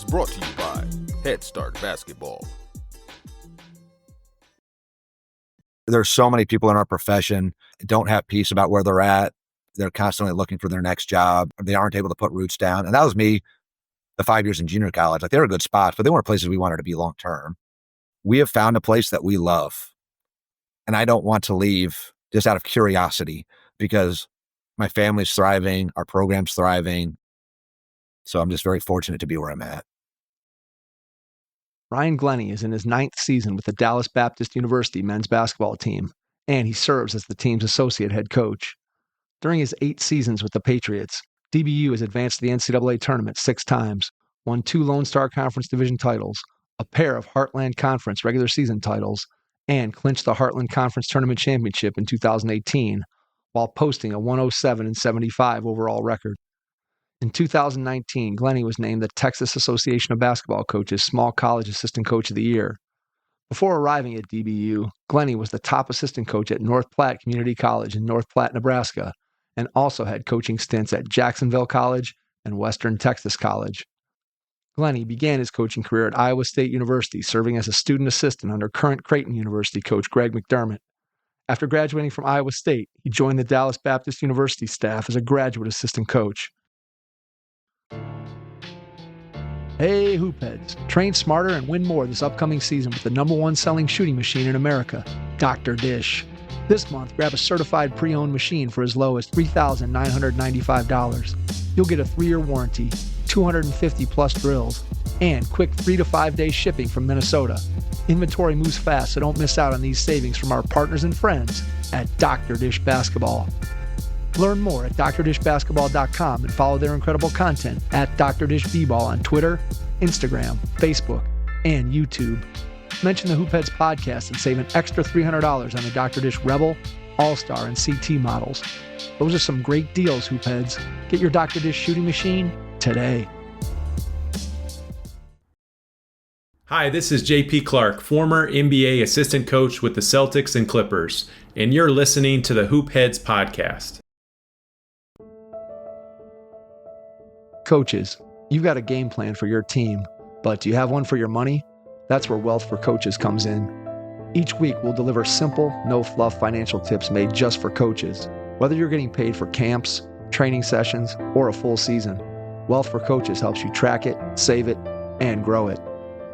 is brought to you by Head Start Basketball. There's so many people in our profession that don't have peace about where they're at. They're constantly looking for their next job. They aren't able to put roots down. And that was me the 5 years in junior college. Like, they were good spots, but they weren't places we wanted to be long term. We have found a place that we love. And I don't want to leave just out of curiosity, because my family's thriving, our program's thriving. So I'm just very fortunate to be where I'm at. Ryan Glenney is in his 9th season with the Dallas Baptist University men's basketball team, and he serves as the team's associate head coach. During his 8 seasons with the Patriots, DBU has advanced to the NCAA Tournament 6 times, won 2 Lone Star Conference division titles, a pair of Heartland Conference regular season titles, and clinched the Heartland Conference Tournament championship in 2018, while posting a 107-75 overall record. In 2019, Glenney was named the Texas Association of Basketball Coaches Small College Assistant Coach of the Year. Before arriving at DBU, Glenney was the top assistant coach at North Platte Community College in North Platte, Nebraska, and also had coaching stints at Jacksonville College and Western Texas College. Glenney began his coaching career at Iowa State University, serving as a student assistant under current Creighton University coach Greg McDermott. After graduating from Iowa State, he joined the Dallas Baptist University staff as a graduate assistant coach. Hey, Hoopheads! Train smarter and win more this upcoming season with the #1 selling shooting machine in America, Dr. Dish. This month, grab a certified pre-owned machine for as low as $3,995. You'll get a 3-year warranty, 250-plus drills, and quick 3 to 5 day shipping from Minnesota. Inventory moves fast, so don't miss out on these savings from our partners and friends at Dr. Dish Basketball. Learn more at drdishbasketball.com and follow their incredible content at Dr. Dish B-Ball on Twitter, Instagram, Facebook, and YouTube. Mention the Hoopheads podcast and save an extra $300 on the Dr. Dish Rebel, All-Star, and CT models. Those are some great deals, Hoopheads. Get your Dr. Dish shooting machine today. Hi, this is JP Clark, former NBA assistant coach with the Celtics and Clippers, and you're listening to the Hoopheads podcast. Coaches, you've got a game plan for your team, but do you have one for your money? That's where Wealth for Coaches comes in. Each week, we'll deliver simple, no-fluff financial tips made just for coaches. Whether you're getting paid for camps, training sessions, or a full season, Wealth for Coaches helps you track it, save it, and grow it.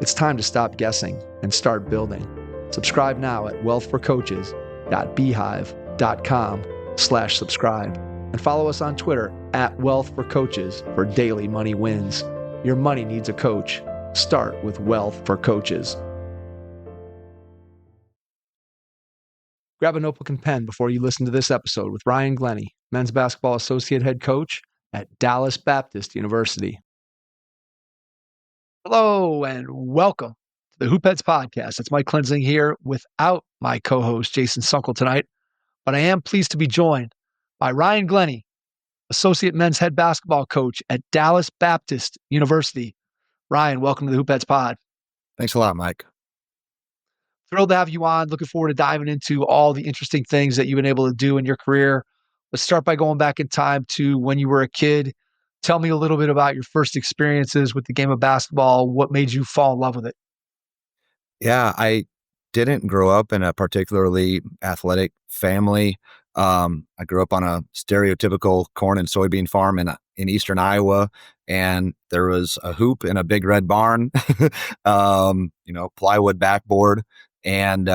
It's time to stop guessing and start building. Subscribe now at wealthforcoaches.beehive.com/subscribe and follow us on Twitter at Wealth for Coaches for daily money wins. Your money needs a coach. Start with Wealth for Coaches. Grab a notebook and pen before you listen to this episode with Ryan Glenney, men's basketball associate head coach at Dallas Baptist University. Hello and welcome to the Hoopheads podcast. It's Mike Klinzing here without my co-host Jason Sunkel tonight, but I am pleased to be joined by Ryan Glenney, associate men's head basketball coach at Dallas Baptist University. Ryan, welcome to the Hoopheads pod. Thanks a lot, Mike. Thrilled to have you on. Looking forward to diving into all the interesting things that you've been able to do in your career. Let's start by going back in time to when you were a kid. Tell me a little bit about your first experiences with the game of basketball. What made you fall in love with it? Yeah, I didn't grow up in a particularly athletic family. I grew up on a stereotypical corn and soybean farm in eastern Iowa, and there was a hoop in a big red barn, plywood backboard. And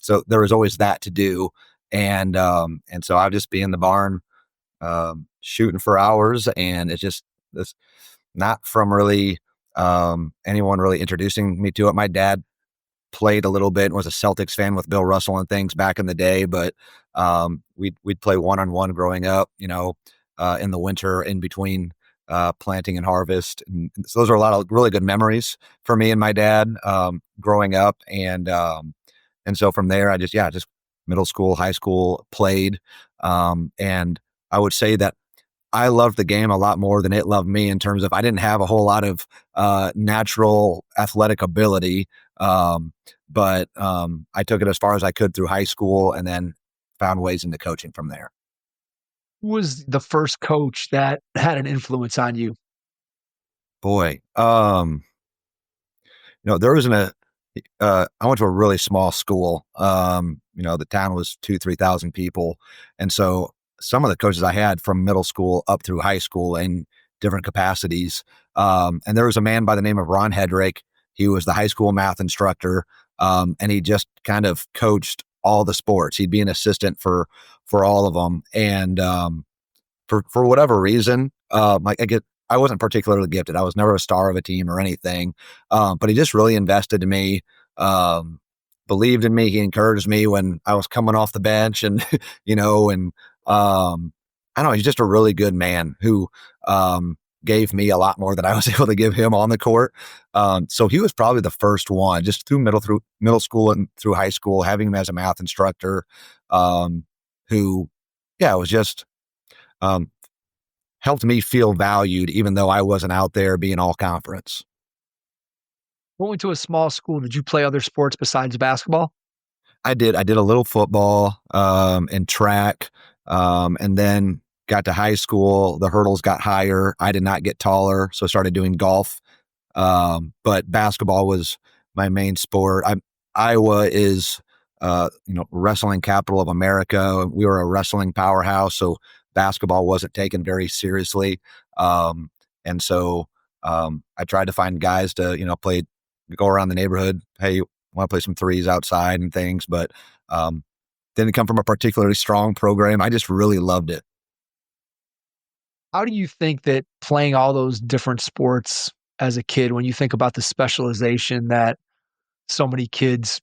so there was always that to do. And so I'd just be in the barn shooting for hours, and it's not from really anyone really introducing me to it. My dad played a little bit and was a Celtics fan with Bill Russell and things back in the day, but we'd play one-on-one growing up, in the winter in between planting and harvest. And so those are a lot of really good memories for me and my dad growing up. And so from there, I just middle school, high school played. And I would say that I loved the game a lot more than it loved me, in terms of I didn't have a whole lot of natural athletic ability. But I took it as far as I could through high school, and then found ways into coaching from there. Who was the first coach that had an influence on you? Boy, there wasn't I went to a really small school. The town was 3,000 people. And so some of the coaches I had from middle school up through high school in different capacities. And there was a man by the name of Ron Hedrick. He was the high school math instructor. And he just kind of coached all the sports. He'd be an assistant for all of them. And, for whatever reason, I wasn't particularly gifted. I was never a star of a team or anything. But he just really invested in me, believed in me. He encouraged me when I was coming off the bench and, I don't know, he's just a really good man who, gave me a lot more than I was able to give him on the court. So he was probably the first one just through middle school and through high school, having him as a math instructor, who, was just, helped me feel valued, even though I wasn't out there being all conference. Going to a small school, did you play other sports besides basketball? I did a little football, and track, and then got to high school. The hurdles got higher. I did not get taller, so I started doing golf. But basketball was my main sport. Iowa is, wrestling capital of America. We were a wrestling powerhouse, so basketball wasn't taken very seriously. And so I tried to find guys to, go around the neighborhood. Hey, want to play some threes outside and things, but didn't come from a particularly strong program. I just really loved it. How do you think that playing all those different sports as a kid, when you think about the specialization that so many kids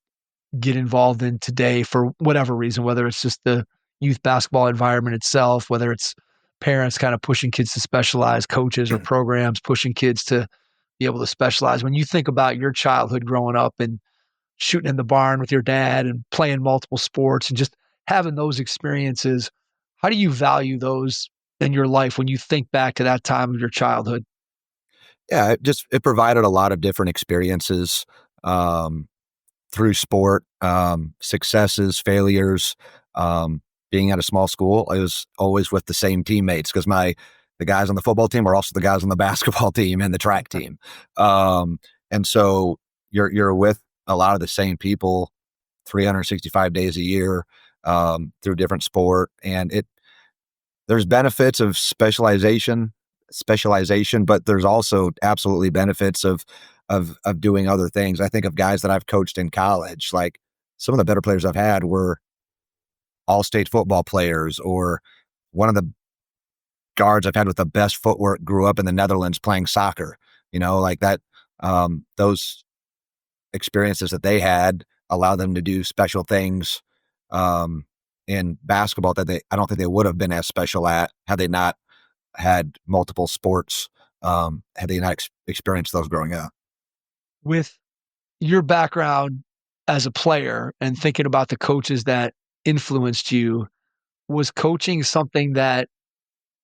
get involved in today for whatever reason, whether it's just the youth basketball environment itself, whether it's parents kind of pushing kids to specialize, coaches or programs pushing kids to be able to specialize. When you think about your childhood growing up and shooting in the barn with your dad and playing multiple sports and just having those experiences, how do you value those in your life when you think back to that time of your childhood? Yeah, it provided a lot of different experiences, through sport, successes, failures. Being at a small school, I was always with the same teammates because the guys on the football team were also the guys on the basketball team and the track team. And so you're with a lot of the same people 365 days a year, through different sport. And there's benefits of specialization, but there's also absolutely benefits of doing other things. I think of guys that I've coached in college, like some of the better players I've had were all-state football players, or one of the guards I've had with the best footwork grew up in the Netherlands playing soccer, like that. Those experiences that they had allow them to do special things, in basketball that I don't think they would have been as special at had they not had multiple sports, had they not experienced those growing up. With your background as a player and thinking about the coaches that influenced you, was coaching something that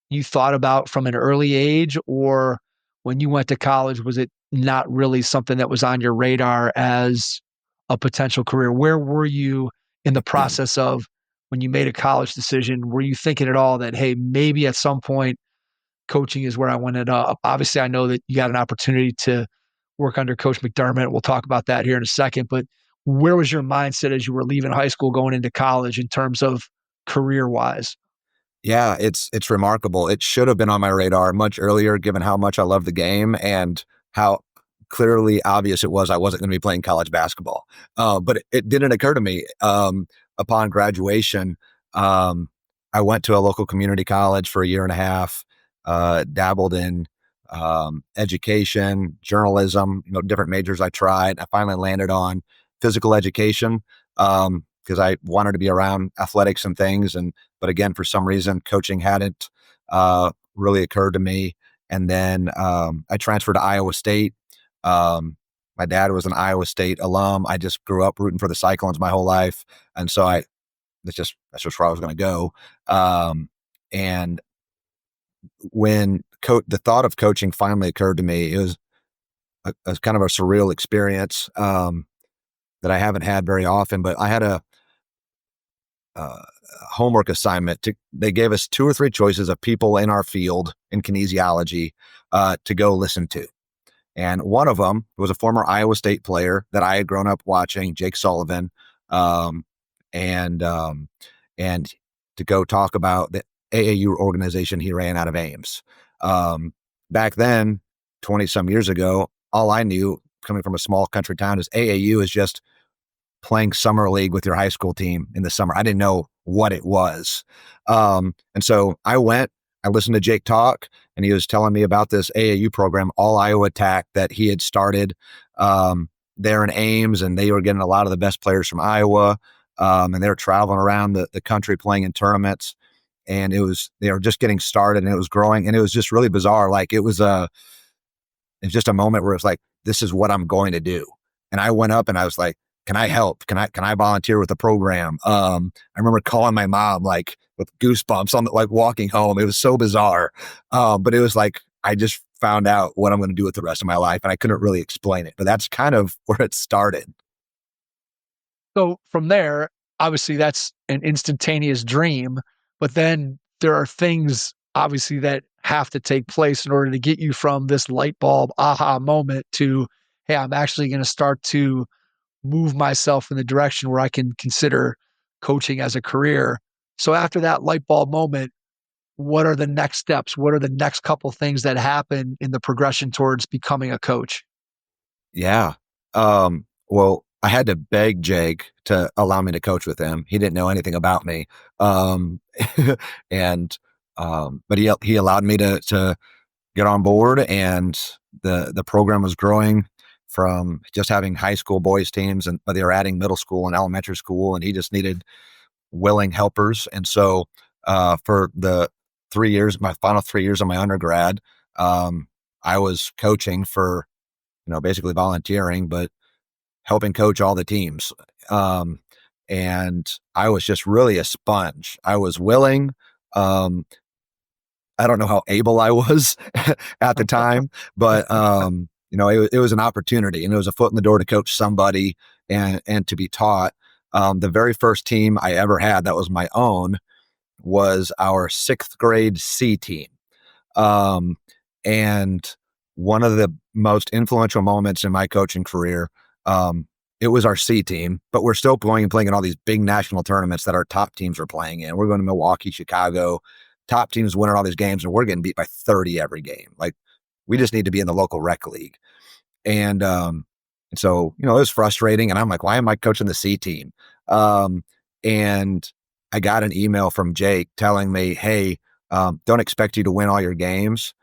you thought about from an early age, or when you went to college, was it not really something that was on your radar as a potential career? Where were you in the process of when you made a college decision? Were you thinking at all that, hey, maybe at some point coaching is where I want to end up? Obviously, I know that you got an opportunity to work under Coach McDermott. We'll talk about that here in a second, but where was your mindset as you were leaving high school, going into college in terms of career-wise? Yeah, it's remarkable. It should have been on my radar much earlier, given how much I love the game and how clearly obvious it was I wasn't going to be playing college basketball. But it didn't occur to me. Upon graduation, I went to a local community college for a year and a half, dabbled in education, journalism, different majors I tried. I finally landed on physical education, because I wanted to be around athletics and things. But again, for some reason, coaching hadn't really occurred to me. And then I transferred to Iowa State. My dad was an Iowa State alum. I just grew up rooting for the Cyclones my whole life. And so that's just where I was going to go. And when the thought of coaching finally occurred to me, it was a kind of a surreal experience, that I haven't had very often. But I had a homework assignment. They gave us 2 or 3 choices of people in our field in kinesiology to go listen to. And one of them was a former Iowa State player that I had grown up watching, Jake Sullivan, um, and to go talk about the AAU organization he ran out of Ames. Back then, 20 some years ago, all I knew coming from a small country town is AAU is just playing summer league with your high school team in the summer. I didn't know what it was. And so I listened to Jake talk, and he was telling me about this AAU program, All Iowa Attack, that he had started there in Ames, and they were getting a lot of the best players from Iowa, and they were traveling around the country playing in tournaments. And they were just getting started, and it was growing, and it was just really bizarre. Like it was just a moment where it's like, this is what I'm going to do. And I went up and I was like, can I help? Can I volunteer with the program? I remember calling my mom like with goosebumps on like walking home. It was so bizarre. But it was like, I just found out what I'm going to do with the rest of my life, and I couldn't really explain it, but that's kind of where it started. So from there, obviously that's an instantaneous dream, but then there are things obviously that have to take place in order to get you from this light bulb aha moment to, hey, I'm actually going to start to move myself in the direction where I can consider coaching as a career. So after that light bulb moment, what are the next steps? What are the next couple things that happen in the progression towards becoming a coach? Yeah. Well, I had to beg Jake to allow me to coach with him. He didn't know anything about me. And, but he allowed me to get on board, and the program was growing from just having high school boys teams, but they were adding middle school and elementary school, and he just needed willing helpers. And so, for my final 3 years of my undergrad, I was coaching for, basically volunteering, but helping coach all the teams. And I was just really a sponge. I was willing. I don't know how able I was at the time, but it was an opportunity, and it was a foot in the door to coach somebody and to be taught. The very first team I ever had that was my own was our 6th grade C team. And one of the most influential moments in my coaching career, it was our C team, but we're still going and playing in all these big national tournaments that our top teams are playing in. We're going to Milwaukee, Chicago, top teams winning all these games, and we're getting beat by 30 every game. Like, we just need to be in the local rec league. And so, it was frustrating, and I'm like, why am I coaching the C team? And I got an email from Jake telling me, hey, don't expect you to win all your games,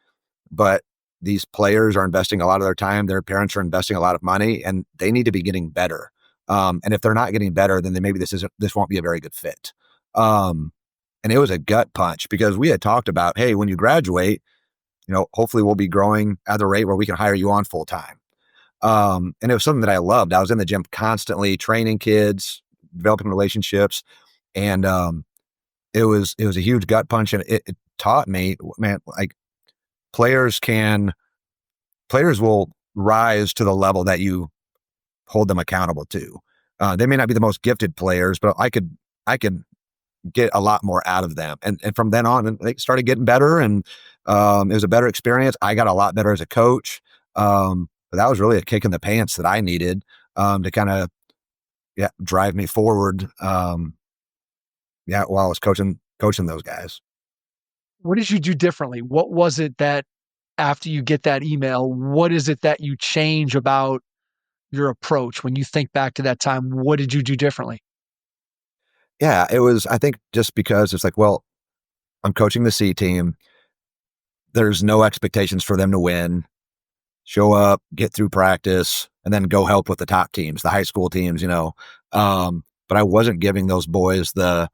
but these players are investing a lot of their time. Their parents are investing a lot of money, and they need to be getting better. And if they're not getting better, then maybe this won't be a very good fit. And it was a gut punch, because we had talked about, hey, when you graduate, hopefully we'll be growing at the rate where we can hire you on full time. And it was something that I loved. I was in the gym constantly training kids, developing relationships. And it was a huge gut punch. And it taught me, man, like, players will rise to the level that you hold them accountable to. They may not be the most gifted players, but I could get a lot more out of them. And from then on, they started getting better, and it was a better experience. I got a lot better as a coach. But that was really a kick in the pants that I needed to kind of drive me forward. While I was coaching those guys. What did you do differently? What was it that after you get that email, what is it that you change about your approach when you think back to that time? What did you do differently? Yeah, it was, I think, just because it's like, well, I'm coaching the C team. There's no expectations for them to win. Show up, get through practice, and then go help with the top teams, the high school teams, But I wasn't giving those boys the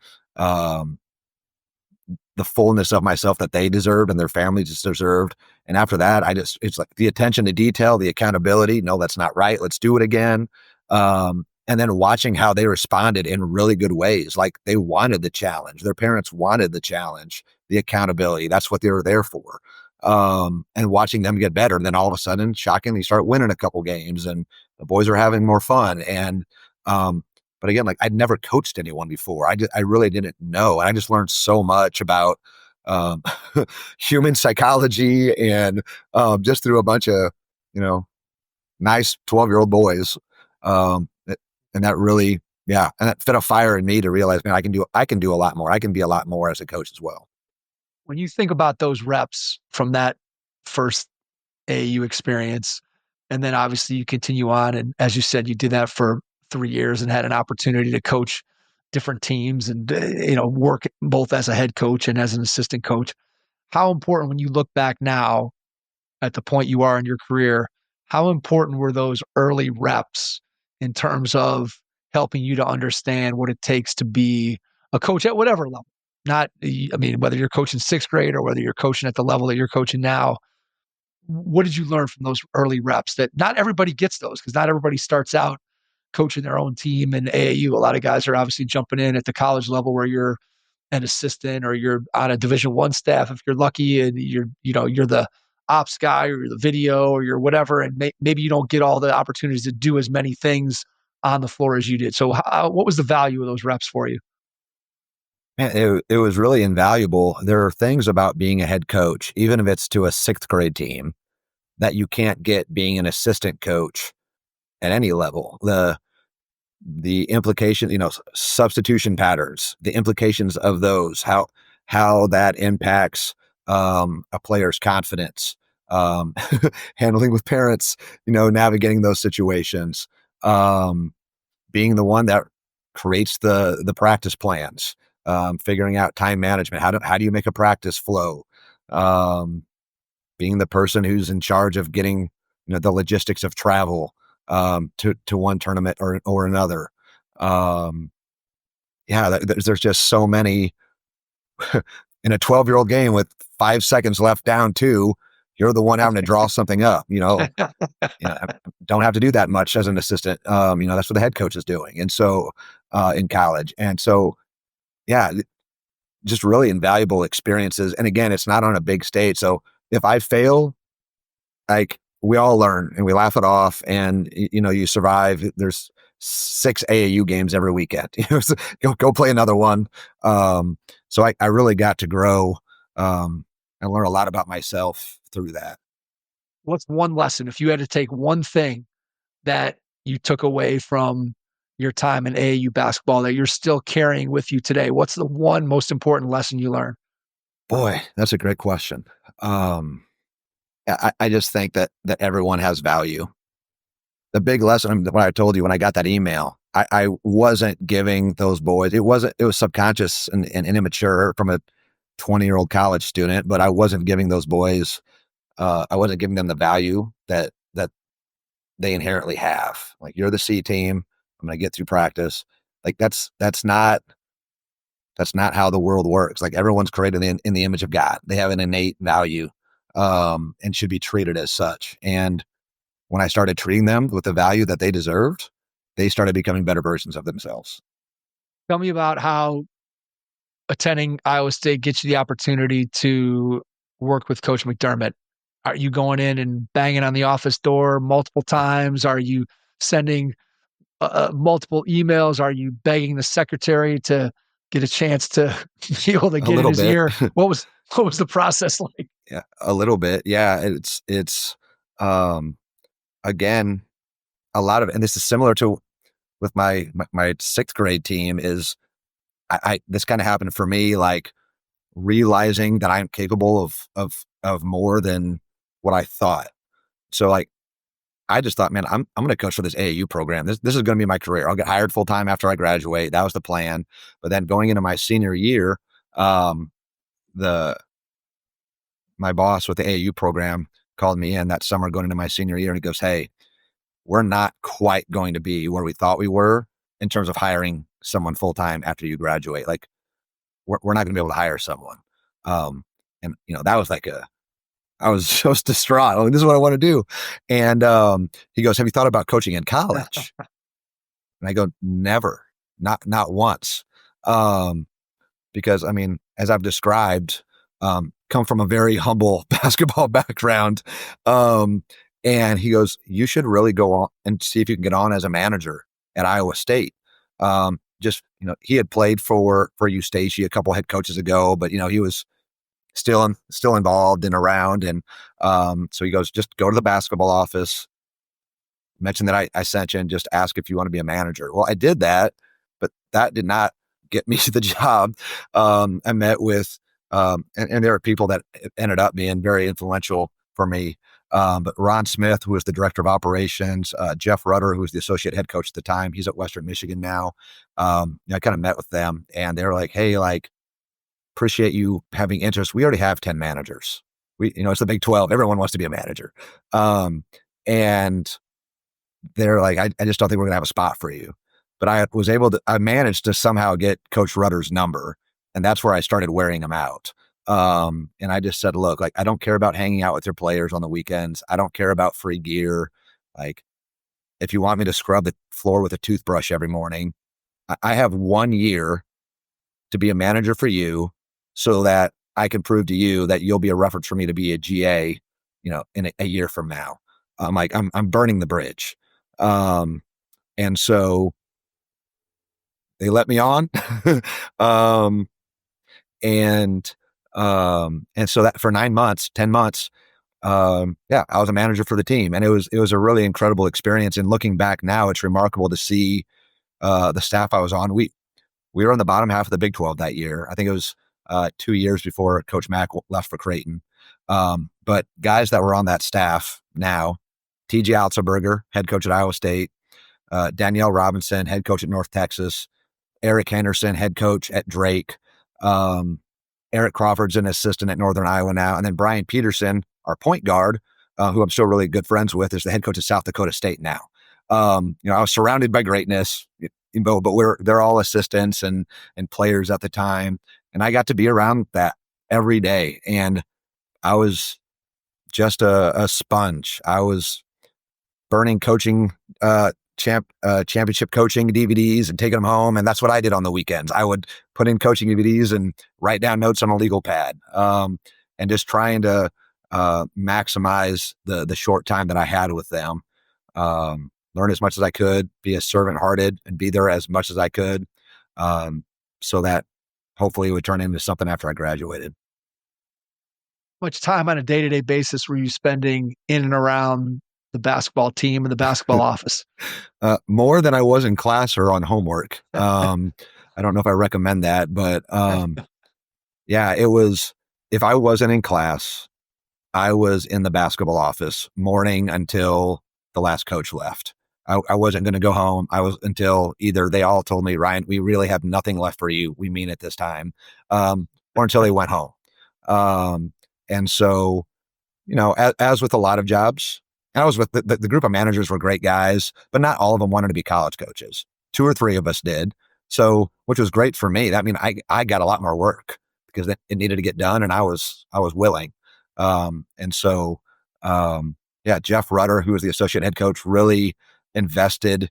fullness of myself that they deserved and their families deserved. And after that, it's like the attention to detail, the accountability. No, that's not right. Let's do it again. And then watching how they responded in really good ways. Like, they wanted the challenge. Their parents wanted the challenge, the accountability. That's what they were there for. And watching them get better. And then all of a sudden, shockingly, start winning a couple games, and the boys are having more fun. And, but again, like, I'd never coached anyone before. I really didn't know. And I just learned so much about human psychology, and just through a bunch of, nice 12-year-old boys. And that really, and that fed a fire in me to realize, man, I can do a lot more. I can be a lot more as a coach as well. When you think about those reps from that first AAU experience, and then obviously you continue on, and as you said, you did that for 3 years and had an opportunity to coach different teams and work both as a head coach and as an assistant coach. How important, when you look back now at the point you are in your career, how important were those early reps in terms of helping you to understand what it takes to be a coach at whatever level? Whether you're coaching sixth grade or whether you're coaching at the level that you're coaching now, what did you learn from those early reps that not everybody gets those, because not everybody starts out coaching their own team in AAU. A lot of guys are obviously jumping in at the college level where you're an assistant or you're on a Division I staff if you're lucky, and you're the ops guy or you're the video or you're whatever, and maybe you don't get all the opportunities to do as many things on the floor as you did. So what was the value of those reps for you? Man, it was really invaluable. There are things about being a head coach, even if it's to a sixth grade team, that you can't get being an assistant coach at any level. The implication, substitution patterns, the implications of those, how that impacts a player's confidence, handling with parents, navigating those situations, being the one that creates the practice plans, figuring out time management. How do you make a practice flow? Being the person who's in charge of getting the logistics of travel to one tournament or another. There's just so many in a 12-year-old game with 5 seconds left down 2. You're the one having to draw something up. Don't have to do that much as an assistant. That's what the head coach is doing, and so in college, and so just really invaluable experiences. And again, it's not on a big stage, so if I fail, like, we all learn and we laugh it off, and you survive. There's 6 AAU games every weekend. So go play another one. So I really got to grow and learn a lot about myself through that. What's one lesson, if you had to take one thing that you took away from your time in AAU basketball that you're still carrying with you today? What's the one most important lesson you learned? Boy, that's a great question. I just think that everyone has value. The big lesson, what I told you when I got that email, I wasn't giving those boys, it was subconscious and immature from a 20-year-old college student, but I wasn't giving those boys, I wasn't giving them the value that they inherently have. Like, you're the C team, I'm going to get through practice. Like, that's not how the world works. Like, everyone's created in the image of God. They have an innate value, and should be treated as such. And when I started treating them with the value that they deserved, they started becoming better versions of themselves. Tell me about how attending Iowa State gets you the opportunity to work with Coach McDermott. Are you going in and banging on the office door multiple times? Are you sending multiple emails? Are you begging the secretary to get a chance to be able to get in his ear? What was the process like? Yeah, a little bit. Yeah, it's again, a lot of, and this is similar to with my sixth grade team, is I this kind of happened for me, like realizing that I'm capable of more than what I thought. So, like, I just thought, man, I'm going to coach for this AAU program. This is going to be my career. I'll get hired full time after I graduate. That was the plan. But then going into my senior year, my boss with the AAU program called me in that summer going into my senior year, and he goes, "Hey, we're not quite going to be where we thought we were in terms of hiring someone full time after you graduate. Like, we're not going to be able to hire someone." And that was like I was just distraught. Like, this is what I want to do. And he goes, "Have you thought about coaching in college?" And I go, "Never, not once." Because, I mean, as I've described, come from a very humble basketball background. And he goes, "You should really go on and see if you can get on as a manager at Iowa State." He had played for Eustachy a couple head coaches ago, but he was still involved and around. And so he goes, "Just go to the basketball office, mention that I sent you and just ask if you want to be a manager. Well, I did that, but that did not get me the job. I met with, and there are people that ended up being very influential for me. But Ron Smith, who was the director of operations, Jeff Rutter, who was the associate head coach at the time, he's at Western Michigan now. I kind of met with them, and they were like, "Hey, like, appreciate you having interest. We already have 10 managers. It's the Big 12. Everyone wants to be a manager." And they're like, I just don't think we're going to have a spot for you. But I managed to somehow get Coach Rutter's number, and that's where I started wearing him out. And I just said, look, like, I don't care about hanging out with your players on the weekends. I don't care about free gear. Like, if you want me to scrub the floor with a toothbrush every morning, I have 1 year to be a manager for you so that I can prove to you that you'll be a reference for me to be a GA, in a year from now. I'm burning the bridge. And so they let me on. And so that for 9 months, 10 months, I was a manager for the team, and it was a really incredible experience. And looking back now, it's remarkable to see the staff I was on. We were on the bottom half of the Big 12 that year. I think it was 2 years before Coach Mack left for Creighton. But guys that were on that staff now, T.J. Otzelberger, head coach at Iowa State, Danielle Robinson, head coach at North Texas, Eric Henderson, head coach at Drake, Eric Crawford's an assistant at Northern Iowa now, and then Brian Peterson, our point guard, who I'm still really good friends with, is the head coach at South Dakota State now. I was surrounded by greatness, but they're all assistants and players at the time, and I got to be around that every day, and I was just a sponge. I was burning coaching championship coaching DVDs and taking them home, and that's what I did on the weekends. I would put in coaching DVDs and write down notes on a legal pad, and just trying to maximize the short time that I had with them. Learn as much as I could, be as servant-hearted, and be there as much as I could, so that hopefully it would turn into something after I graduated. Much time on a day-to-day basis were you spending in and around the basketball team and the basketball office? More than I was in class or on homework. I don't know if I recommend that, but it was, if I wasn't in class, I was in the basketball office morning until the last coach left. I wasn't going to go home. I was until either they all told me, Ryan, we really have nothing left for you. We mean it this time. Or until they went home. And so, as with a lot of jobs, I was with the group of managers were great guys, but not all of them wanted to be college coaches. 2 or 3 of us did. So, which was great for me. That means I got a lot more work because it needed to get done, and I was willing. And so, Jeff Rutter, who was the associate head coach, really invested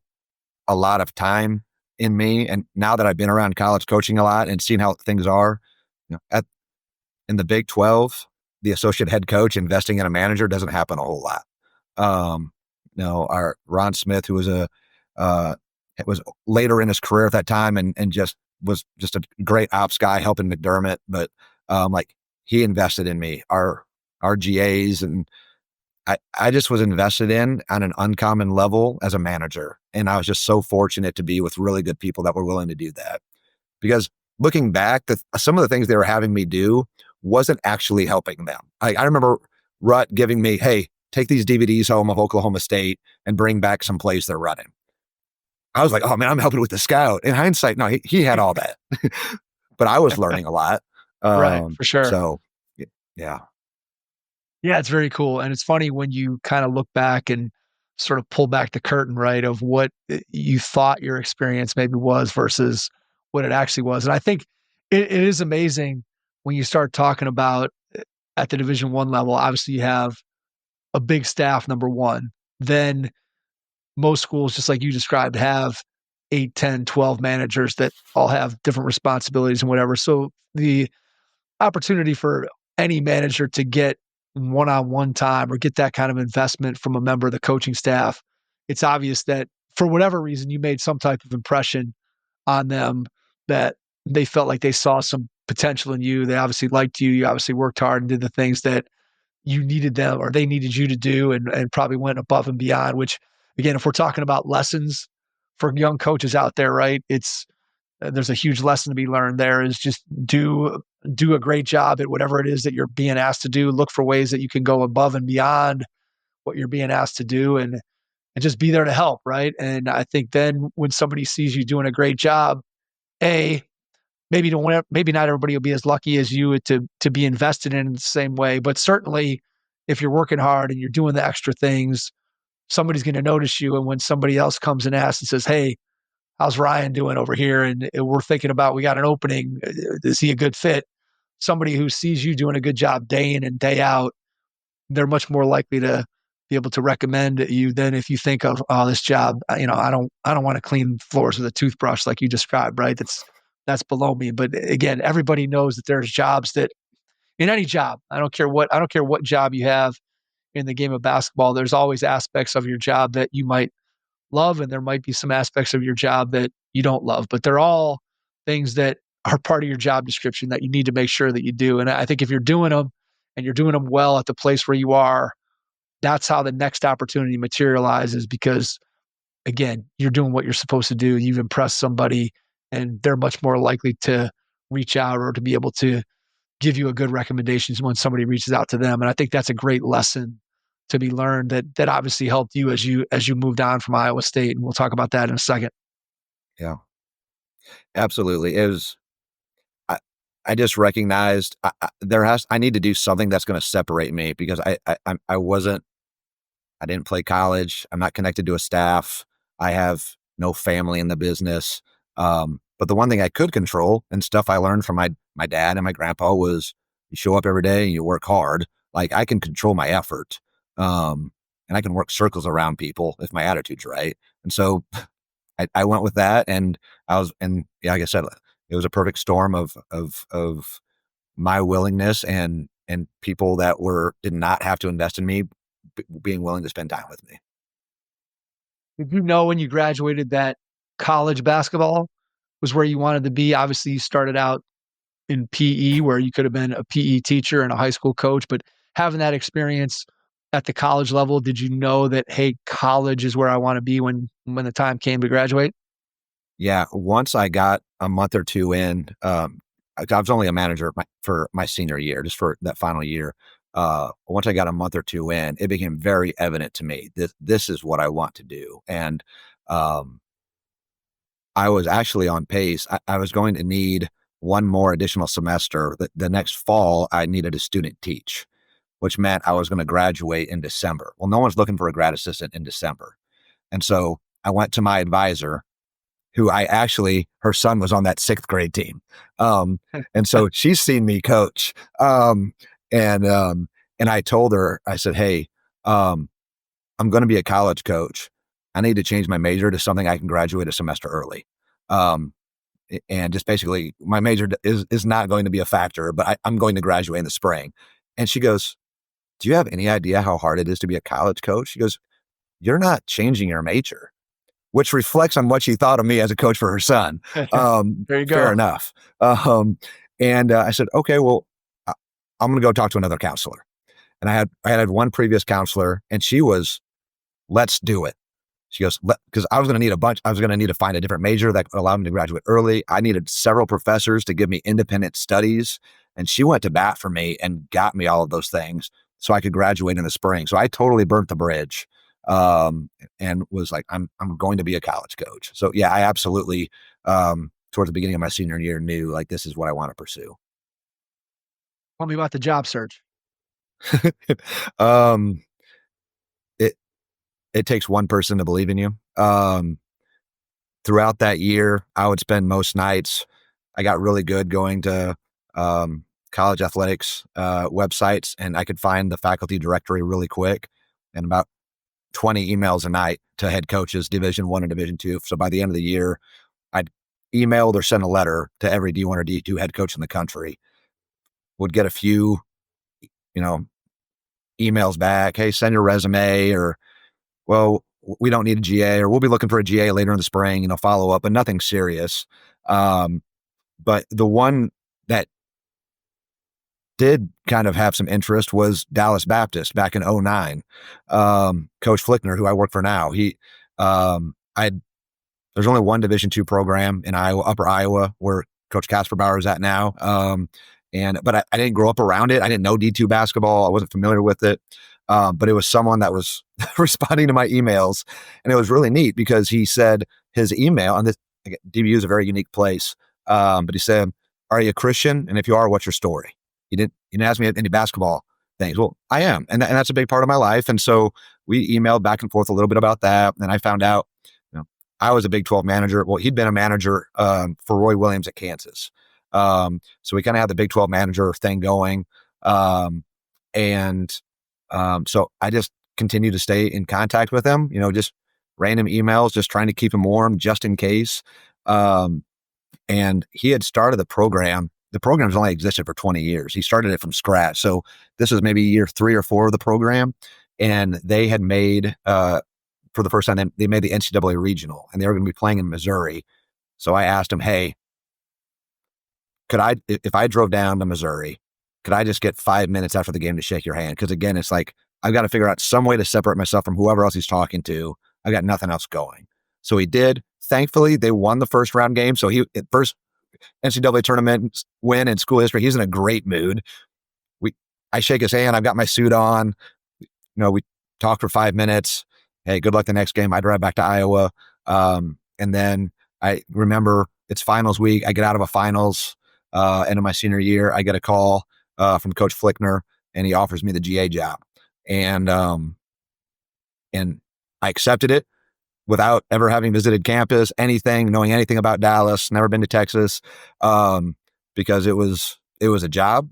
a lot of time in me. And now that I've been around college coaching a lot and seen how things are, in the Big 12, the associate head coach investing in a manager doesn't happen a whole lot. Our Ron Smith, who was it was later in his career at that time and just was just a great ops guy helping McDermott, but he invested in me, our GAs, and I just was invested in on an uncommon level as a manager. And I was just so fortunate to be with really good people that were willing to do that. Because looking back, some of the things they were having me do wasn't actually helping them. I remember Rutt giving me, hey, take these DVDs home of Oklahoma State and bring back some plays they're running. I was like, oh man, I'm helping with the scout. In hindsight, no, he had all that, but I was learning a lot. Right, for sure. So, yeah. Yeah, it's very cool. And it's funny when you kind of look back and sort of pull back the curtain, right, of what you thought your experience maybe was versus what it actually was. And I think it is amazing when you start talking about at the Division I level. Obviously, you have a big staff, number one. Then most schools, just like you described, have 8, 10, 12 managers that all have different responsibilities and whatever. So the opportunity for any manager to get one-on-one time or get that kind of investment from a member of the coaching staff, it's obvious that for whatever reason, you made some type of impression on them, that they felt like they saw some potential in you. They obviously liked you. You obviously worked hard and did the things that you needed them or they needed you to do, and probably went above and beyond, which again, if we're talking about lessons for young coaches out there, right? There's a huge lesson to be learned there is just do a great job at whatever it is that you're being asked to do. Look for ways that you can go above and beyond what you're being asked to do and just be there to help, right? And I think then when somebody sees you doing a great job, maybe not everybody will be as lucky as you to be invested in the same way, but certainly if you're working hard and you're doing the extra things, somebody's going to notice you. And when somebody else comes and asks and says, "Hey, how's Ryan doing over here?" And we're thinking about, we got an opening. Is he a good fit? Somebody who sees you doing a good job day in and day out, they're much more likely to be able to recommend you than if you think of, oh, this job, I don't want to clean floors with a toothbrush like you described, right? That's below me. But again, everybody knows that there's jobs that in any job, I don't care what job you have in the game of basketball, there's always aspects of your job that you might love, and there might be some aspects of your job that you don't love, but they're all things that are part of your job description that you need to make sure that you do. And I think if you're doing them and you're doing them well at the place where you are, that's how the next opportunity materializes, because again, you're doing what you're supposed to do. You've impressed somebody and they're much more likely to reach out or to be able to give you a good recommendations when somebody reaches out to them. And I think that's a great lesson to be learned that obviously helped you as you moved on from Iowa State. And we'll talk about that in a second. Yeah, absolutely. I just recognized I need to do something that's going to separate me, because I didn't play college. I'm not connected to a staff. I have no family in the business. But the one thing I could control, and stuff I learned from my dad and my grandpa, was you show up every day and you work hard. Like, I can control my effort. And I can work circles around people if my attitude's right. And so I went with that, and yeah, like I said, it was a perfect storm of my willingness and people that did not have to invest in me being willing to spend time with me. Did you know when you graduated that college basketball was where you wanted to be? Obviously, you started out in PE, where you could have been a PE teacher and a high school coach, but having that experience at the college level, did you know that, hey, college is where I want to be when the time came to graduate? Yeah, once I got a month or two in, I was only a manager for my senior year, just for that final year. Once I got a month or two in, it became very evident to me that this is what I want to do. And I was actually on pace. I was going to need one more additional semester. The next fall, I needed a student teach, which meant I was going to graduate in December. Well, no one's looking for a grad assistant in December. And so I went to my advisor, who her son was on that 6th grade team. And so she's seen me coach. And I told her, I said, "Hey, I'm going to be a college coach. I need to change my major to something I can graduate a semester early." And just basically, my major is not going to be a factor, but I'm going to graduate in the spring. And she goes, "Do you have any idea how hard it is to be a college coach?" She goes, "You're not changing your major," which reflects on what she thought of me as a coach for her son. There you go. Fair enough. And I said, "Okay, well, I'm going to go talk to another counselor." And I had one previous counselor, and she was, "Let's do it." She goes, because I was going to need I was going to need to find a different major that allowed me to graduate early. I needed several professors to give me independent studies. And she went to bat for me and got me all of those things so I could graduate in the spring. So I totally burnt the bridge, and was like, I'm going to be a college coach. So yeah, I absolutely, towards the beginning of my senior year, knew, like, this is what I want to pursue. Tell me about the job search. It takes one person to believe in you. Throughout that year, I would spend most nights. I got really good going to college athletics websites, and I could find the faculty directory really quick, and about 20 emails a night to head coaches, Division I and Division II. So by the end of the year, I'd emailed or sent a letter to every D1 or D2 head coach in the country. Would get a few, emails back. "Hey, send your resume," or, "Well, we don't need a GA," or, "We'll be looking for a GA later in the spring," follow up, but nothing serious. But the one that did kind of have some interest was Dallas Baptist back in 2009. Coach Flickner, who I work for now, there's only one Division II program in Iowa, Upper Iowa, where Coach Casper Bauer is at now. But I didn't grow up around it. I didn't know D2 basketball. I wasn't familiar with it. But it was someone that was responding to my emails, and it was really neat because he said his email, and this DBU is a very unique place. But he said, "Are you a Christian? And if you are, what's your story?" He didn't ask me any basketball things. Well, I am, and that's a big part of my life. And so we emailed back and forth a little bit about that. And I found out, I was a Big 12 manager. Well, he'd been a manager for Roy Williams at Kansas. So we kind of had the Big 12 manager thing going. So I just continued to stay in contact with him, just random emails, just trying to keep him warm just in case. And he had started the program. The program's only existed for 20 years. He started it from scratch. So this was maybe year 3 or 4 of the program. And they had made, for the first time, they made the NCAA regional, and they were going to be playing in Missouri. So I asked him, "Hey, if I drove down to Missouri, could I just get 5 minutes after the game to shake your hand?" Because again, it's like, I've got to figure out some way to separate myself from whoever else he's talking to. I got nothing else going. So he did. Thankfully, they won the first round game. So first NCAA tournament win in school history. He's in a great mood. I shake his hand. I've got my suit on. We talked for 5 minutes. Hey, good luck the next game. I drive back to Iowa. And then I remember it's finals week. I get out of a finals end of my senior year. I get a call from Coach Flickner, and he offers me the GA job. And I accepted it without ever having visited campus, knowing anything about Dallas, never been to Texas, because it was a job,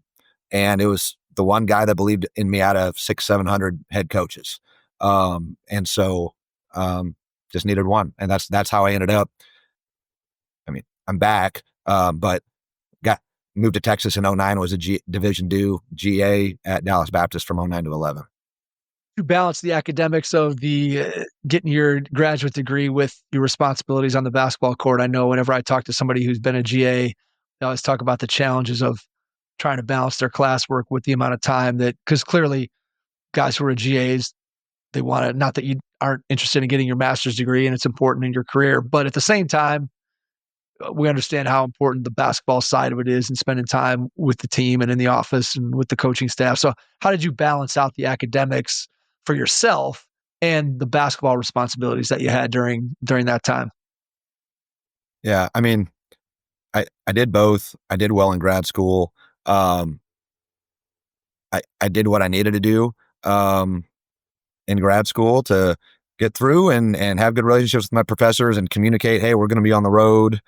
and it was the one guy that believed in me out of 600-700 head coaches. And so just needed one. And that's how I ended up. I mean, I'm back, but moved to Texas in 2009, was a Division II GA at Dallas Baptist from 2009 to 2011. You balance the academics of the getting your graduate degree with your responsibilities on the basketball court. I know whenever I talk to somebody who's been a GA, they always talk about the challenges of trying to balance their classwork with the amount of time because clearly guys who are GAs, they want to, not that you aren't interested in getting your master's degree and it's important in your career, but at the same time, we understand how important the basketball side of it is and spending time with the team and in the office and with the coaching staff. So how did you balance out the academics for yourself and the basketball responsibilities that you had during that time? Yeah, I mean, I did both. I did well in grad school. I did what I needed to do in grad school to get through and have good relationships with my professors and communicate, hey, we're going to be on the road.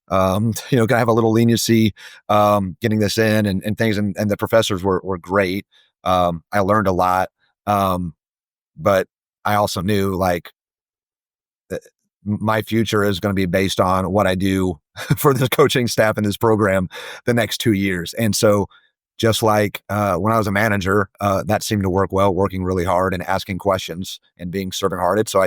Going to have a little leniency getting this in and things. And the professors were great. I learned a lot. But I also knew that my future is going to be based on what I do for the coaching staff in this program the next 2 years. And so just like when I was a manager, that seemed to work well, working really hard and asking questions and being servant hearted. So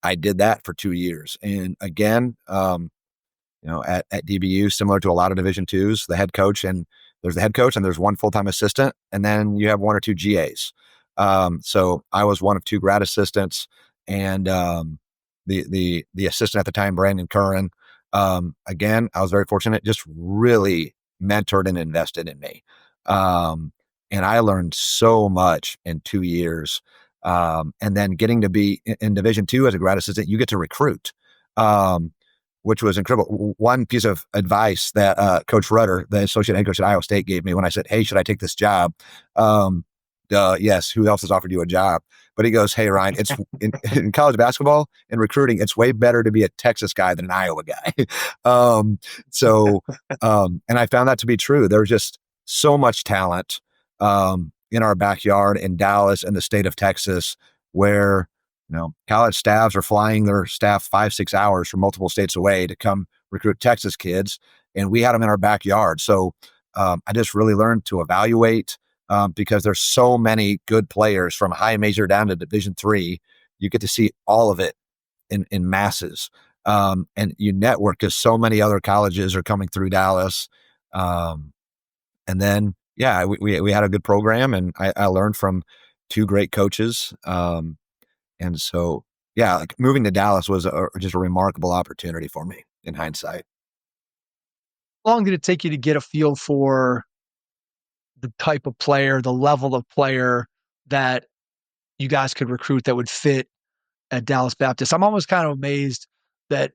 I did that for 2 years. And again, at DBU, similar to a lot of Division IIs, there's the head coach and there's one full-time assistant, and then you have 1 or 2 GAs. So I was one of 2 grad assistants, and the assistant at the time, Brandon Curran, again, I was very fortunate, just really mentored and invested in me. And I learned so much in 2 years. And then getting to be in Division II as a grad assistant, you get to recruit, which was incredible. One piece of advice that Coach Rudder, the associate head coach at Iowa State, gave me when I said, hey, should I take this job? Yes, who else has offered you a job? But he goes, hey, Ryan, it's in college basketball and recruiting, it's way better to be a Texas guy than an Iowa guy. And I found that to be true. There's just so much talent in our backyard in Dallas and the state of Texas, where college staffs are flying their staff 5-6 hours from multiple states away to come recruit Texas kids. And we had them in our backyard. So I just really learned to evaluate because there's so many good players from high major down to Division III. You get to see all of it in masses. And you network because so many other colleges are coming through Dallas. And then yeah, we had a good program, and I learned from two great coaches. And so, yeah, like moving to Dallas was just a remarkable opportunity for me in hindsight. How long did it take you to get a feel for the type of player, the level of player that you guys could recruit that would fit at Dallas Baptist? I'm almost kind of amazed that,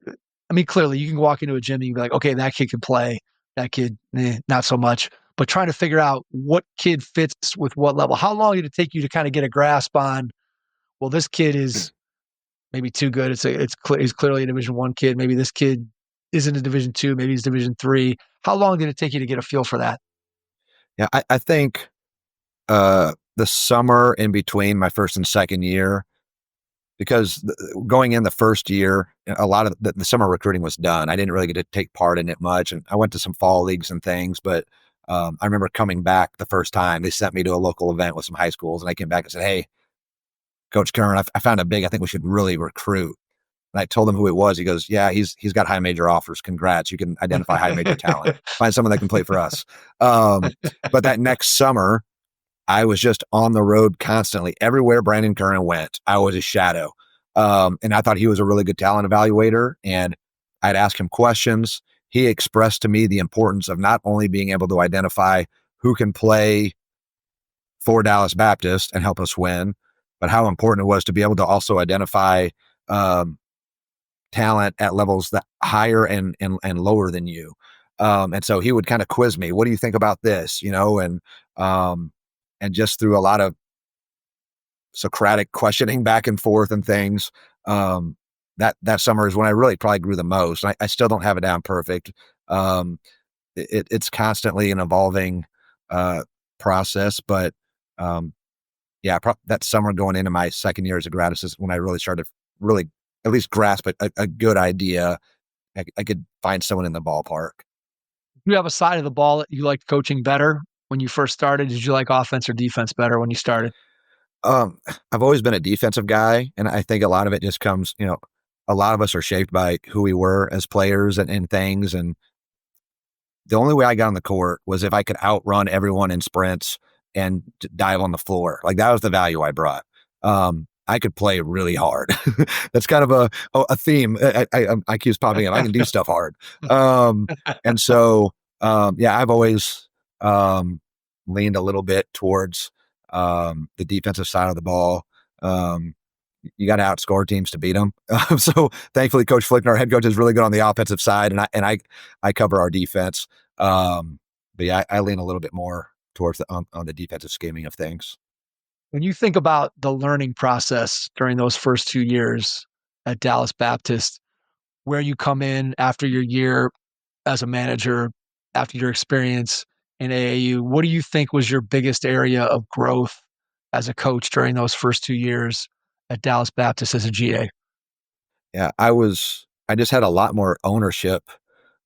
I mean, clearly you can walk into a gym and you can be like, okay, that kid can play, that kid, not so much. But trying to figure out what kid fits with what level. How long did it take you to kind of get a grasp on, well, this kid is maybe too good. He's clearly a Division I kid. Maybe this kid isn't a Division II. Maybe he's Division III. How long did it take you to get a feel for that? Yeah, I think the summer in between my first and second year, because going in the first year, a lot of the summer recruiting was done. I didn't really get to take part in it much, and I went to some fall leagues and things. But I remember coming back the first time. They sent me to a local event with some high schools, and I came back and said, "Hey, Coach Kern, I found a big. I think we should really recruit." And I told him who it was. He goes, "Yeah, he's got high major offers. Congrats. You can identify high major talent. Find someone that can play for us." But that next summer, I was just on the road constantly. Everywhere Brandon Curran went, I was a shadow. And I thought he was a really good talent evaluator. And I'd ask him questions. He expressed to me the importance of not only being able to identify who can play for Dallas Baptist and help us win, but how important it was to be able to also identify um, talent at levels that higher and lower than you. And so he would kind of quiz me. What do you think about this? Um, and just through a lot of Socratic questioning back and forth and things, that summer is when I really probably grew the most. I still don't have it down perfect. Um, it's constantly an evolving process, but yeah, that summer going into my second year as a grad assistant, when I really started to really at least grasp a good idea. I could find someone in the ballpark. Do you have a side of the ball that you liked coaching better when you first started? Did you like offense or defense better when you started? Um, I've always been a defensive guy, and I think a lot of it just comes, a lot of us are shaped by who we were as players and things. And the only way I got on the court was if I could outrun everyone in sprints and dive on the floor. Like that was the value I brought. I could play really hard. That's kind of a theme. I keeps popping up. I can do stuff hard. And so, yeah, I've always leaned a little bit towards the defensive side of the ball. You got to outscore teams to beat them. So thankfully, Coach Flickner, our head coach, is really good on the offensive side, and I cover our defense. But yeah, I lean a little bit more towards on the defensive scheming of things. When you think about the learning process during those first 2 years at Dallas Baptist, where you come in after your year as a manager, after your experience in AAU, what do you think was your biggest area of growth as a coach during those first 2 years at Dallas Baptist as a GA? Yeah, I just had a lot more ownership,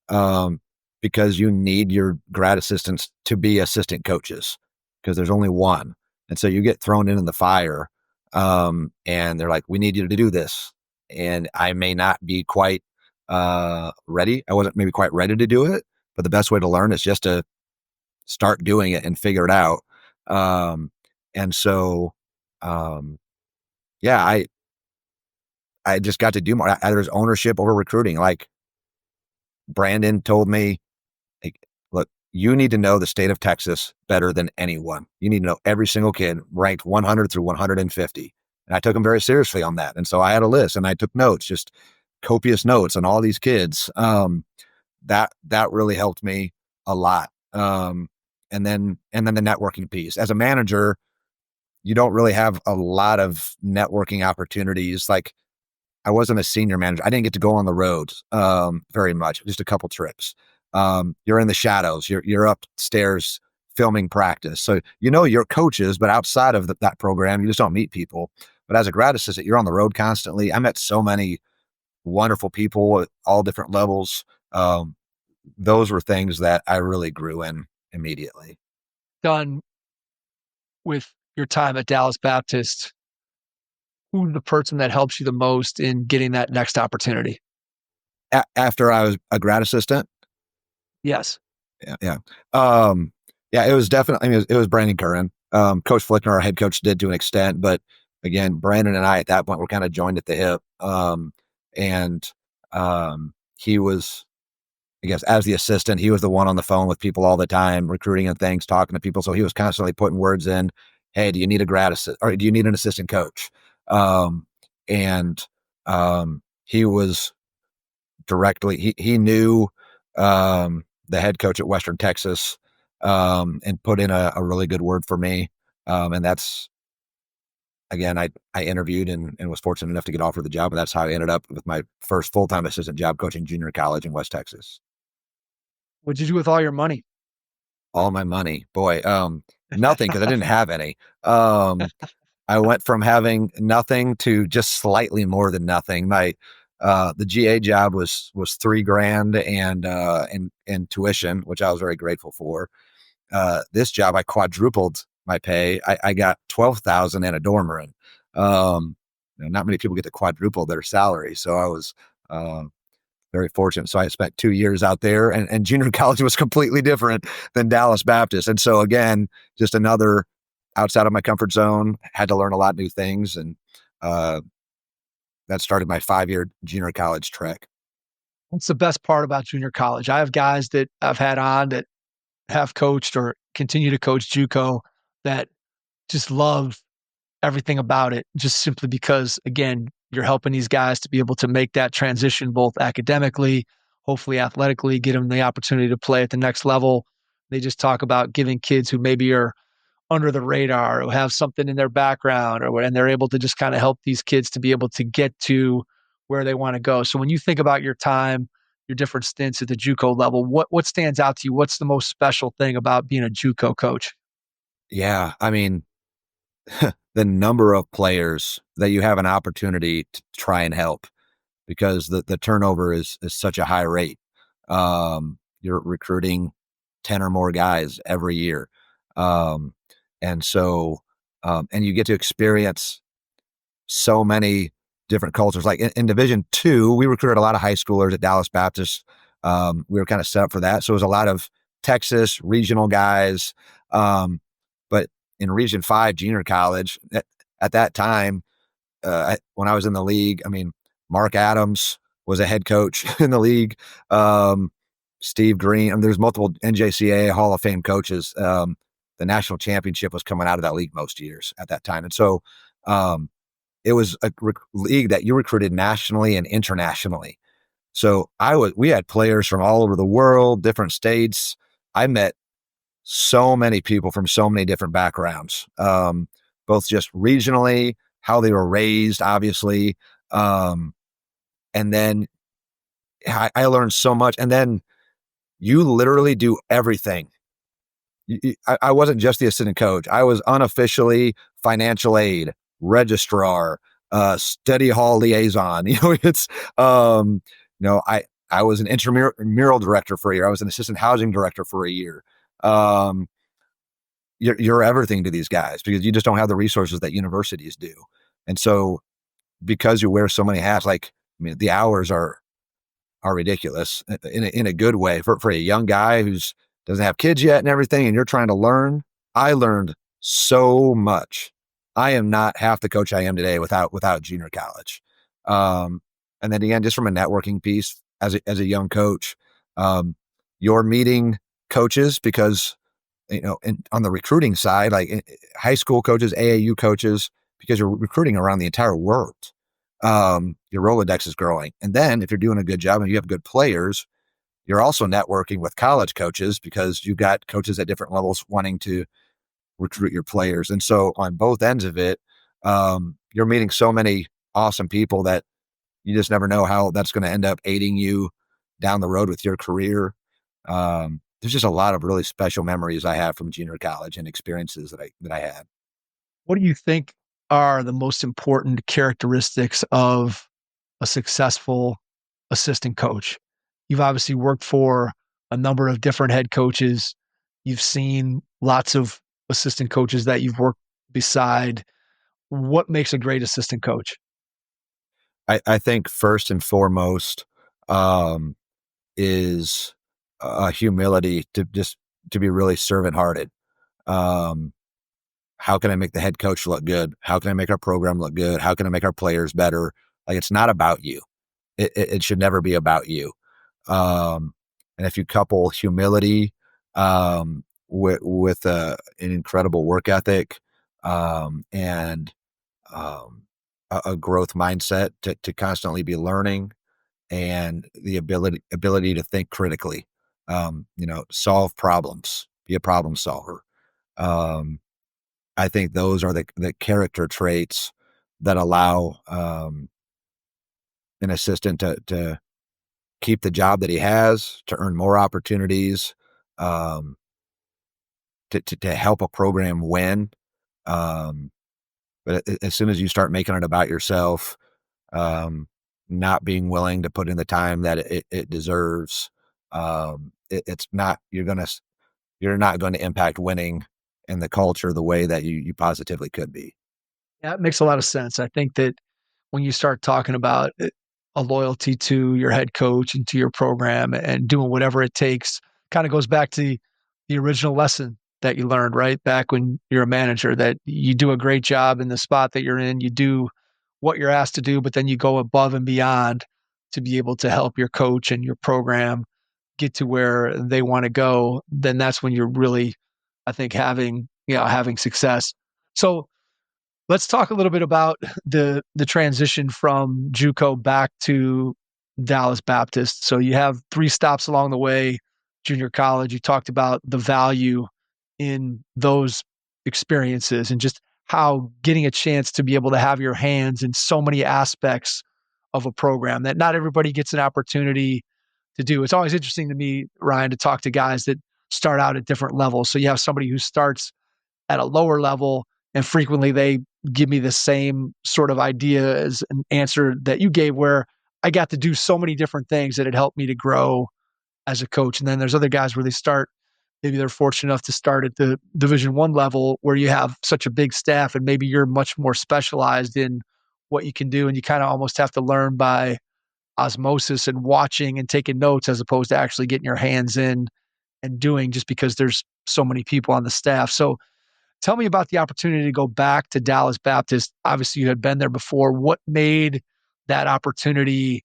um, because you need your grad assistants to be assistant coaches because there's only one. And so you get thrown into the fire, and they're like, we need you to do this. And I may not be quite ready. I wasn't maybe quite ready to do it, but the best way to learn is just to start doing it and figure it out. Um, and so, um, yeah, I just got to do more. There's ownership over recruiting. Like Brandon told me, like, look, you need to know the state of Texas better than anyone. You need to know every single kid ranked 100 through 150. And I took him very seriously on that. And so I had a list and I took notes, just copious notes on all these kids. That really helped me a lot. And then the networking piece. As a manager, you don't really have a lot of networking opportunities. Like I wasn't a senior manager. I didn't get to go on the road very much, just a couple trips. You're in the shadows. You're upstairs filming practice. So your coaches, but outside of that program, you just don't meet people. But as a grad assistant, you're on the road constantly. I met so many wonderful people at all different levels. Those were things that I really grew in immediately. Done with your time at Dallas Baptist, who's the person that helps you the most in getting that next opportunity? After I was a grad assistant, Yes. yeah. Yeah, it was definitely, I mean, it was Brandon Curran. Coach Flickner, our head coach, did to an extent, but again, Brandon and I at that point were kind of joined at the hip. And he was, I guess, as the assistant, he was the one on the phone with people all the time, recruiting and things, talking to people. So he was constantly putting words in. Hey, do you need a grad assist or do you need an assistant coach? And he was directly, he knew the head coach at Western Texas and put in a really good word for me. And that's, again, I interviewed and was fortunate enough to get offered the job. And that's how I ended up with my first full-time assistant job coaching junior college in West Texas. What'd you do with all your money? All my money, boy, nothing, because I didn't have any. I went from having nothing to just slightly more than nothing. My the GA job was $3,000 and tuition, which I was very grateful for. This job, I quadrupled my pay. I got 12,000 and a dorm room. Not many people get to quadruple their salary, so I was very fortunate. So I spent 2 years out there, and junior college was completely different than Dallas Baptist. And so again, just another outside of my comfort zone, had to learn a lot of new things. And that started my 5-year junior college trek. What's the best part about junior college? I have guys that I've had on that have coached or continue to coach JUCO that just love everything about it, just simply because, again, you're helping these guys to be able to make that transition both academically, hopefully athletically, get them the opportunity to play at the next level. They just talk about giving kids who maybe are under the radar, who have something in their background, and they're able to just kind of help these kids to be able to get to where they want to go. So when you think about your time, your different stints at the JUCO level, what stands out to you? What's the most special thing about being a JUCO coach? Yeah, I mean, the number of players that you have an opportunity to try and help, because the turnover is such a high rate. You're recruiting 10 or more guys every year. Um, and so, and you get to experience so many different cultures. Like in Division II, we recruited a lot of high schoolers at Dallas Baptist. We were kind of set up for that. So it was a lot of Texas regional guys. But in Region 5 junior college, at that time, when I was in the league, I mean, Mark Adams was a head coach in the league. Steve Green, I mean, there's multiple NJCAA Hall of Fame coaches. The national championship was coming out of that league most years at that time. And so it was a league that you recruited nationally and internationally. So we had players from all over the world, different states. I met so many people from so many different backgrounds, both just regionally, how they were raised, obviously. And then I learned so much. And then you literally do everything. I wasn't just the assistant coach. I was unofficially financial aid, registrar, study hall liaison. It's, I was an intramural director for a year. I was an assistant housing director for a year. You're everything to these guys because you just don't have the resources that universities do. And so because you wear so many hats, like, I mean, the hours are ridiculous in a good way for a young guy who's doesn't have kids yet and everything. And you're trying to learn. I learned so much. I am not half the coach I am today without junior college. And then again, just from a networking piece as a young coach, you're meeting coaches because, on the recruiting side, like high school coaches, AAU coaches, because you're recruiting around the entire world. Your Rolodex is growing. And then if you're doing a good job and you have good players, you're also networking with college coaches because you've got coaches at different levels wanting to recruit your players. And so on both ends of it, you're meeting so many awesome people that you just never know how that's going to end up aiding you down the road with your career. There's just a lot of really special memories I have from junior college and experiences that I had. What do you think are the most important characteristics of a successful assistant coach? You've obviously worked for a number of different head coaches. You've seen lots of assistant coaches that you've worked beside. What makes a great assistant coach? I think first and foremost is humility to just to be really servant hearted. How can I make the head coach look good? How can I make our program look good? How can I make our players better? Like, it's not about you. It should never be about you. And if you couple humility with an incredible work ethic and a growth mindset to constantly be learning, and the ability to think critically, solve problems, be a problem solver. I think those are the character traits that allow an assistant to keep the job that he has, to earn more opportunities, um, to help a program win. But as soon as you start making it about yourself, not being willing to put in the time that it deserves, it's not, you're not going to impact winning and the culture the way that you positively could be. Yeah, it makes a lot of sense. I think that when you start talking about a loyalty to your head coach and to your program and doing whatever it takes, kind of goes back to the original lesson that you learned, right? Back when you're a manager, that you do a great job in the spot that you're in, you do what you're asked to do, but then you go above and beyond to be able to help your coach and your program get to where they want to go. Then that's when you're really, I think, having success. So let's talk a little bit about the transition from JUCO back to Dallas Baptist. So you have 3 stops along the way, junior college. You talked about the value in those experiences and just how getting a chance to be able to have your hands in so many aspects of a program that not everybody gets an opportunity to do. It's always interesting to me, Ryan, to talk to guys that start out at different levels. So you have somebody who starts at a lower level, and frequently they give me the same sort of idea as an answer that you gave, where I got to do so many different things that it helped me to grow as a coach. And then there's other guys where maybe they're fortunate enough to start at the Division I level, where you have such a big staff and maybe you're much more specialized in what you can do. And you kind of almost have to learn by osmosis and watching and taking notes, as opposed to actually getting your hands in and doing, just because there's so many people on the staff. So tell me about the opportunity to go back to Dallas Baptist. Obviously, you had been there before. What made that opportunity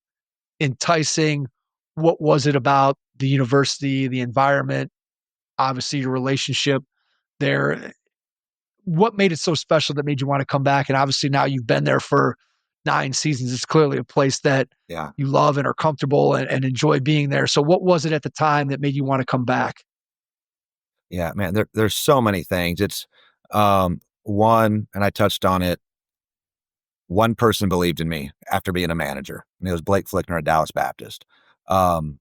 enticing? What was it about the university, the environment, obviously your relationship there? What made it so special that made you want to come back? And obviously now you've been there for 9 seasons. It's clearly a place that Yeah. you love and are comfortable and enjoy being there. So what was it at the time that made you want to come back? Yeah, man, there's so many things. It's one, and I touched on it. One person believed in me after being a manager, and it was Blake Flickner at Dallas Baptist. Um,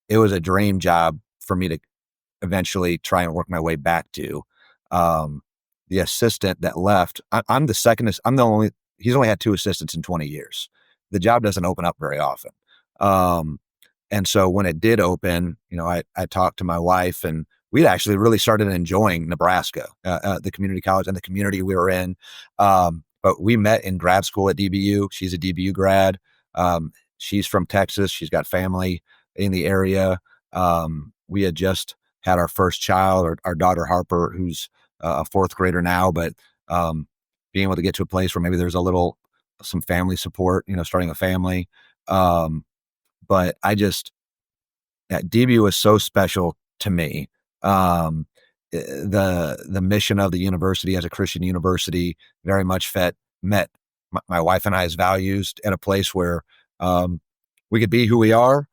it was a dream job for me to eventually try and work my way back to. Um, the assistant that left, I'm the second. I'm the only. He's only had 2 assistants in 20 years. The job doesn't open up very often. Um, and so when it did open, I talked to my wife, and we'd actually really started enjoying Nebraska, the community college and the community we were in. But we met in grad school at DBU. She's a DBU grad. She's from Texas. She's got family in the area. We had just had our first child, our daughter Harper, who's a 4th grader now, but being able to get to a place where maybe there's some family support, starting a family. But that DBU was so special to me. The mission of the university as a Christian university very much met my wife and I's values at a place where we could be who we are,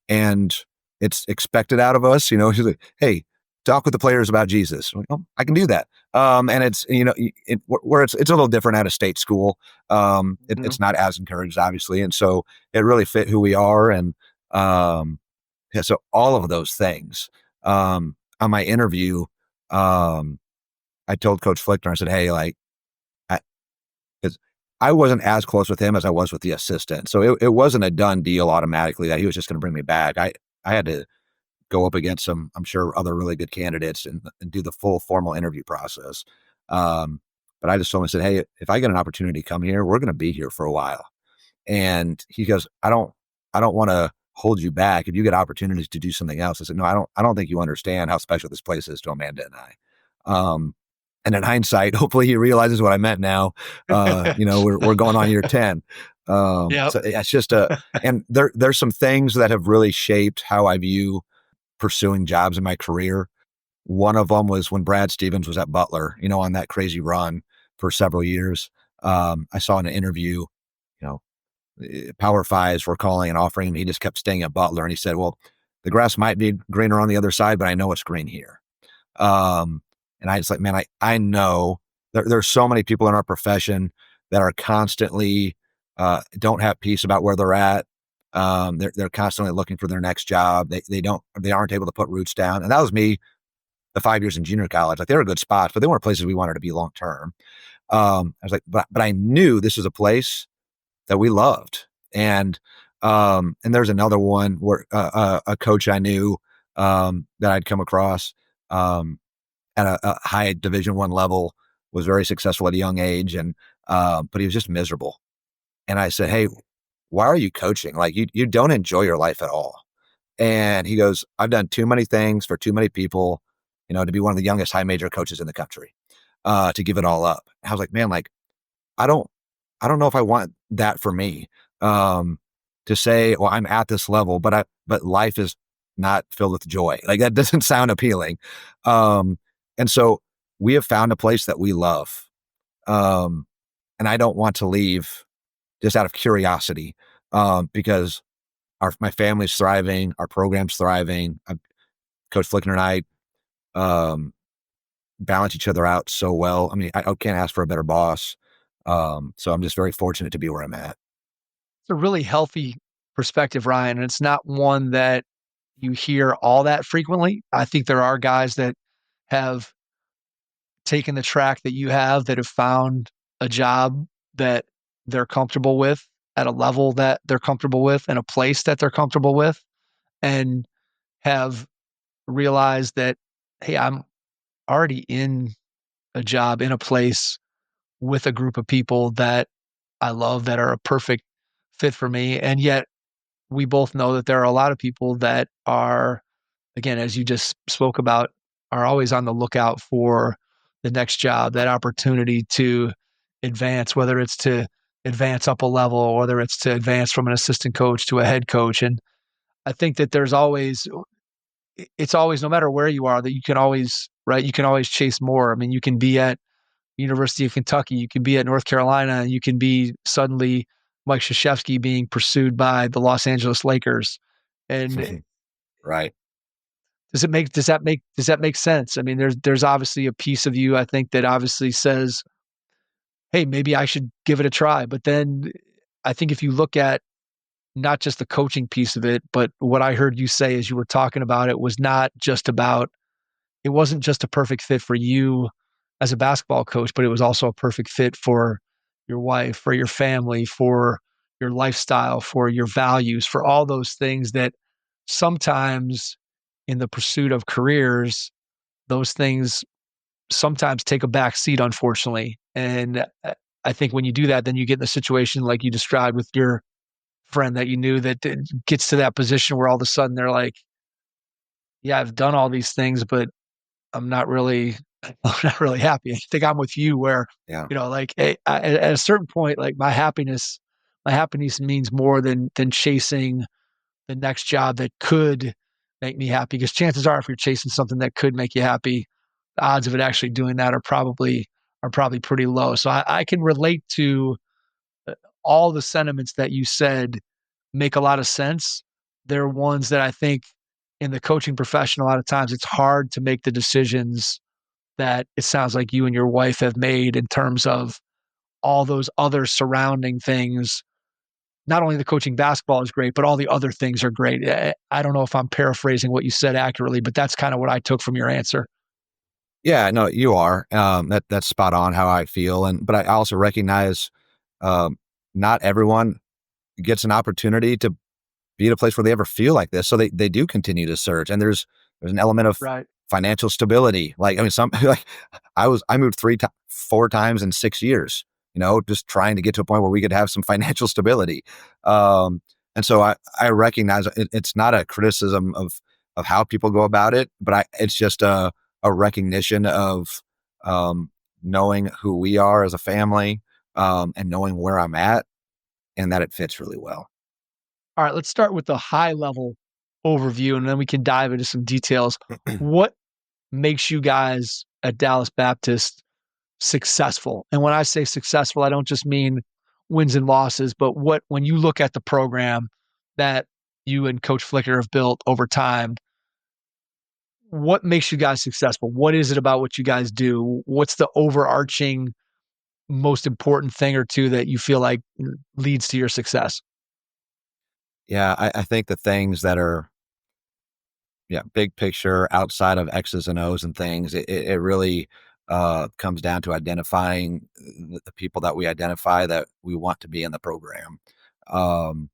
and it's expected out of us. She's like, "Hey, talk with the players about Jesus." I'm like, "Oh, I can do that." And it's where it's a little different at a state school. It's not as encouraged, obviously, and so it really fit who we are. And yeah, so all of those things. On my interview, I told Coach Flickner, I said, "Hey, because I wasn't as close with him as I was with the assistant, so it wasn't a done deal automatically that he was just going to bring me back. I had to go up against some, I'm sure, other really good candidates and do the full formal interview process. But I just told him, I said, "Hey, if I get an opportunity to come here, we're going to be here for a while." And he goes, I don't want to hold you back. If you get opportunities to do something else, I said, no, I don't think you understand how special this place is to Amanda and I. And in hindsight, hopefully he realizes what I meant now. We're going on year 10. Yep. So it's just and there's some things that have really shaped how I view pursuing jobs in my career. One of them was when Brad Stevens was at Butler, on that crazy run for several years. I saw in an interview, Power Fives were calling and offering him. He just kept staying at Butler. And he said, well, the grass might be greener on the other side, but I know it's green here. And I just like, man, I know there's so many people in our profession that are constantly don't have peace about where they're at. They're constantly looking for their next job. They aren't able to put roots down. And that was me the 5 years in junior college. Like, they were good spots, but they weren't places we wanted to be long term. I was like, but I knew this was a place that we loved. And there's another one where a coach I knew that I'd come across at a high Division I level, was very successful at a young age, and but he was just miserable. And I said, hey, why are you coaching? Like, you don't enjoy your life at all. And he goes, I've done too many things for too many people, to be one of the youngest high major coaches in the country, to give it all up. I was like, man, like, I don't know if I want that for me, to say, well, I'm at this level, but life is not filled with joy. Like, that doesn't sound appealing. And so we have found a place that we love. And I don't want to leave just out of curiosity, because my family's thriving, our program's thriving. Coach Flickner and I balance each other out so well. I mean, I can't ask for a better boss. So I'm just very fortunate to be where I'm at. It's a really healthy perspective, Ryan, and it's not one that you hear all that frequently. I think there are guys that have taken the track that you have, that have found a job that they're comfortable with at a level that they're comfortable with and a place that they're comfortable with, and have realized that, hey, I'm already in a job, in a place with a group of people that I love, that are a perfect fit for me. And yet we both know that there are a lot of people that are, again, as you just spoke about, are always on the lookout for the next job, that opportunity to advance, whether it's to advance up a level, or whether it's to advance from an assistant coach to a head coach. And I think that it's always, no matter where you are, that you can always, right, you can always chase more. I mean, you can be at University of Kentucky, you can be at North Carolina, and you can be suddenly Mike Krzyzewski being pursued by the Los Angeles Lakers. And Right. does that make sense? I mean, there's obviously a piece of you, I think, that obviously says, hey, maybe I should give it a try. But then I think if you look at not just the coaching piece of it, but what I heard you say as you were talking about it, it wasn't just a perfect fit for you as a basketball coach, but it was also a perfect fit for your wife, for your family, for your lifestyle, for your values, for all those things that sometimes in the pursuit of careers, those things sometimes take a back seat, unfortunately. And I think when you do that, then you get in the situation like you described with your friend that you knew, that gets to that position where all of a sudden they're like, yeah, I've done all these things, but I'm not really happy. I think I'm with you where, Yeah. like, at a certain point, like, my happiness means more than chasing the next job that could make me happy. Because chances are, if you're chasing something that could make you happy, the odds of it actually doing that are probably pretty low. So I can relate to all the sentiments that you said, make a lot of sense. They're ones that I think in the coaching profession, a lot of times it's hard to make the decisions that it sounds like you and your wife have made, in terms of all those other surrounding things. Not only the coaching basketball is great, but all the other things are great. I don't know if I'm paraphrasing what you said accurately, but that's kind of what I took from your answer. Yeah, no, you are. That's spot on how I feel. But I also recognize, not everyone gets an opportunity to be at a place where they ever feel like this. So they do continue to search. And there's an element of Right. financial stability. Like, I mean, like I moved 4 times in 6 years, just trying to get to a point where we could have some financial stability. And And so I recognize it's not a criticism of how people go about it, but it's just a recognition of knowing who we are as a family, and knowing where I'm at, and that it fits really well. All right, let's start with the high level overview and then we can dive into some details. What makes you guys at Dallas Baptist successful? And when I say successful, I don't just mean wins and losses, but when you look at the program that you and Coach Flicker have built over time, what makes you guys successful? What is it about what you guys do? What's the overarching most important thing or two that you feel like leads to your success? Yeah, I think the things that are, big picture outside of X's and O's and things, it really comes down to identifying the people that we identify that we want to be in the program. Um,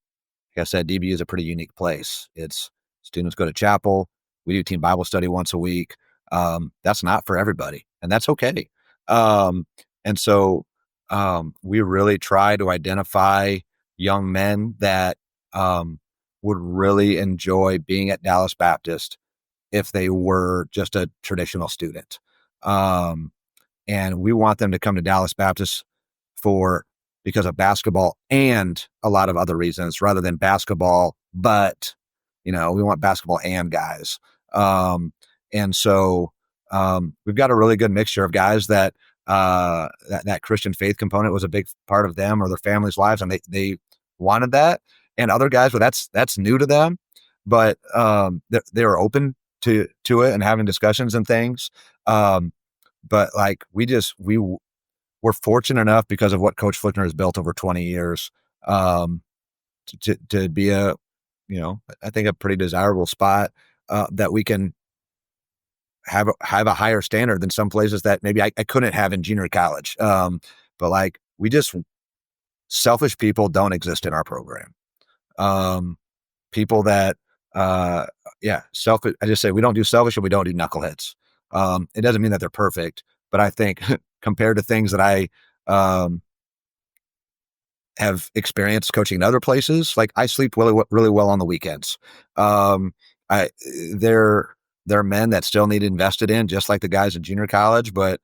like I said, DBU is a pretty unique place. It's students go to chapel. We do team Bible study once a week. That's not for everybody, and that's okay. Um, and so we really try to identify young men that would really enjoy being at Dallas Baptist if they were just a traditional student. Um, and we want them to come to Dallas Baptist for because of basketball and a lot of other reasons rather than basketball, but we want basketball and guys. And so we've got a really good mixture of guys that that Christian faith component was a big part of them or their families' lives, and they wanted that. And other guys, well, that's new to them, but they're open to it and having discussions and things. But like we're fortunate enough because of what Coach Flickner has built over 20 years to be I think a pretty desirable spot that we can have a higher standard than some places that maybe I couldn't have in junior college. But like selfish people don't exist in our program. People that selfish. I just say we don't do selfish and we don't do knuckleheads. It doesn't mean that they're perfect, but I think compared to things that I have experienced coaching in other places, like I sleep really well on the weekends. They're men that still need invested in, just like the guys in junior college, but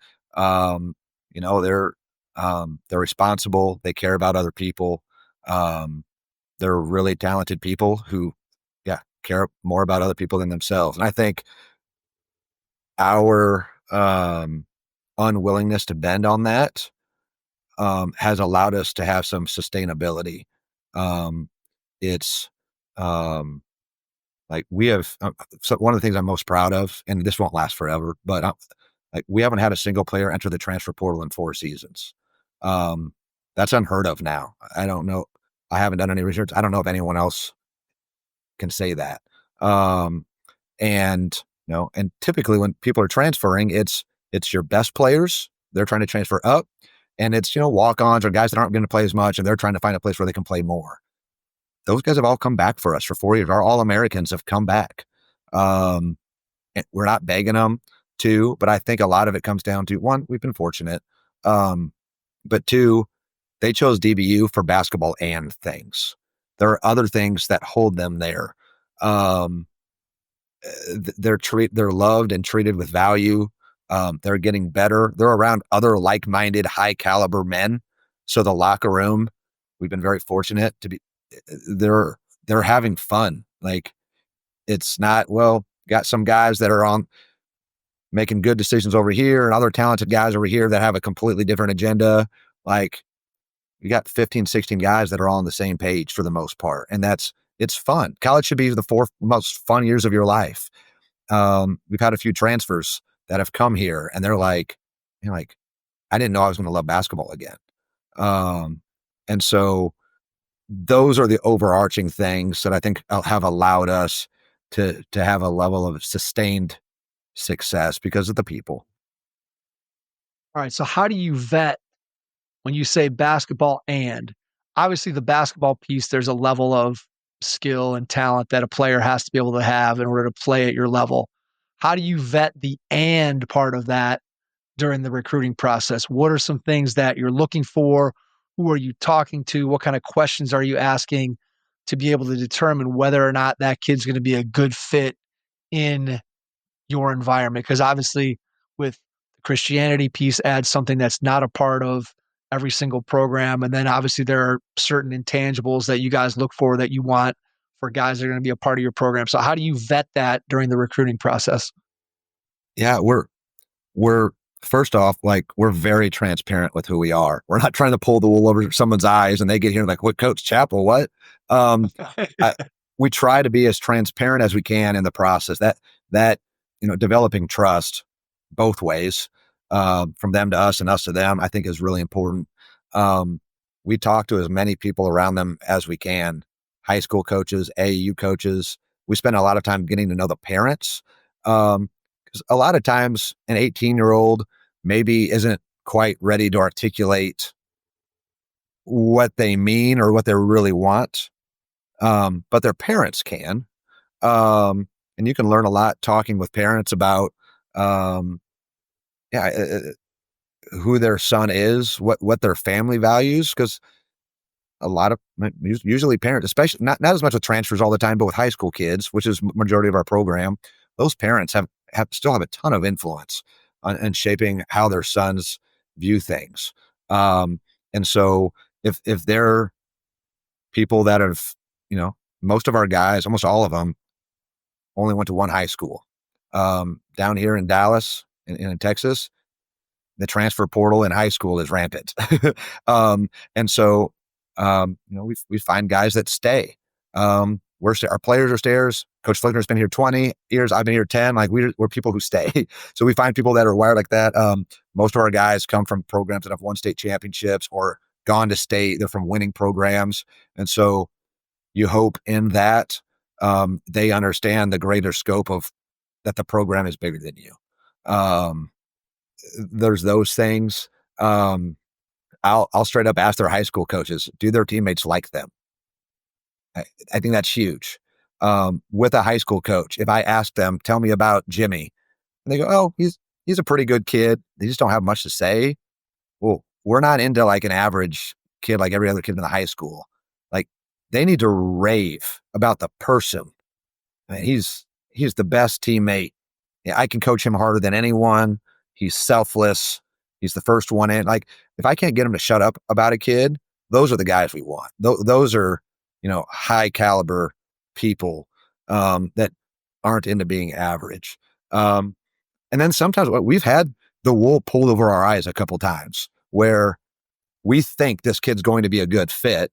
they're responsible. They care about other people. They're really talented people who, care more about other people than themselves. And I think our unwillingness to bend on that has allowed us to have some sustainability. It's like we have so one of the things I'm most proud of, and this won't last forever, but like we haven't had a single player enter the transfer portal in 4 seasons. That's unheard of now. I don't know. I haven't done any research. I don't know if anyone else can say that. And typically when people are transferring, it's your best players. They're trying to transfer up, and it's walk-ons or guys that aren't going to play as much, and they're trying to find a place where they can play more. Those guys have all come back for us for 4 years. Our All-Americans have come back. And we're not begging them to, but I think a lot of it comes down to, one, we've been fortunate. But two, they chose DBU for basketball and things. There are other things that hold them there. They're loved and treated with value. They're getting better. They're around other like-minded, high-caliber men. So the locker room, we've been very fortunate to be. They're having fun. Like it's not got some guys that are on making good decisions over here, and other talented guys over here that have a completely different agenda. Like you got 15, 16 guys that are all on the same page for the most part, and it's fun. College should be the 4 most fun years of your life. We've had a few transfers that have come here, and they're like, I didn't know I was going to love basketball again. And so those are the overarching things that I think have allowed us to have a level of sustained success because of the people. All right. So how do you vet when you say basketball and obviously the basketball piece, there's a level of skill and talent that a player has to be able to have in order to play at your level. How do you vet the and part of that during the recruiting process? What are some things that you're looking for? Who are you talking to? What kind of questions are you asking to be able to determine whether or not that kid's going to be a good fit in your environment? Because obviously, with the Christianity piece, adds something that's not a part of every single program. And then obviously, there are certain intangibles that you guys look for that you want for guys that are going to be a part of your program. So, how do you vet that during the recruiting process? Yeah, we're first off, like, we're very transparent with who we are. We're not trying to pull the wool over someone's eyes and they get here like, what, Coach Chappell, what? I, we try to be as transparent as we can in the process. That developing trust both ways, from them to us and us to them, I think is really important. We talk to as many people around them as we can, high school coaches, AAU coaches. We spend a lot of time getting to know the parents. Because a lot of times an 18-year-old maybe isn't quite ready to articulate what they mean or what they really want, but their parents can. And you can learn a lot talking with parents about, yeah, who their son is, what their family values, because a lot of usually parents, especially not as much with transfers all the time, but with high school kids, which is majority of our program, those parents still have a ton of influence on shaping how their sons view things. And so if they're people that have, most of our guys, almost all of them, only went to one high school. Down here in Dallas, in Texas, the transfer portal in high school is rampant. And so, we find guys that stay. Our players are stayers. Coach Flickner's been here 20 years. I've been here 10. Like, we're people who stay. So we find people that are wired like that. Most of our guys come from programs that have won state championships or gone to state. They're from winning programs. And so you hope in that, they understand the greater scope of that the program is bigger than you. There's those things. I'll straight up ask their high school coaches, do their teammates like them? I think that's huge. With a high school coach, if I ask them, tell me about Jimmy, and they go, oh, he's a pretty good kid. They just don't have much to say. Well, we're not into like an average kid like every other kid in the high school. Like, they need to rave about the person. I mean, he's the best teammate. Yeah, I can coach him harder than anyone. He's selfless. He's the first one in. Like, if I can't get him to shut up about a kid, those are the guys we want. Those are, high caliber people, that aren't into being average. And then sometimes we've had the wool pulled over our eyes a couple times where we think this kid's going to be a good fit.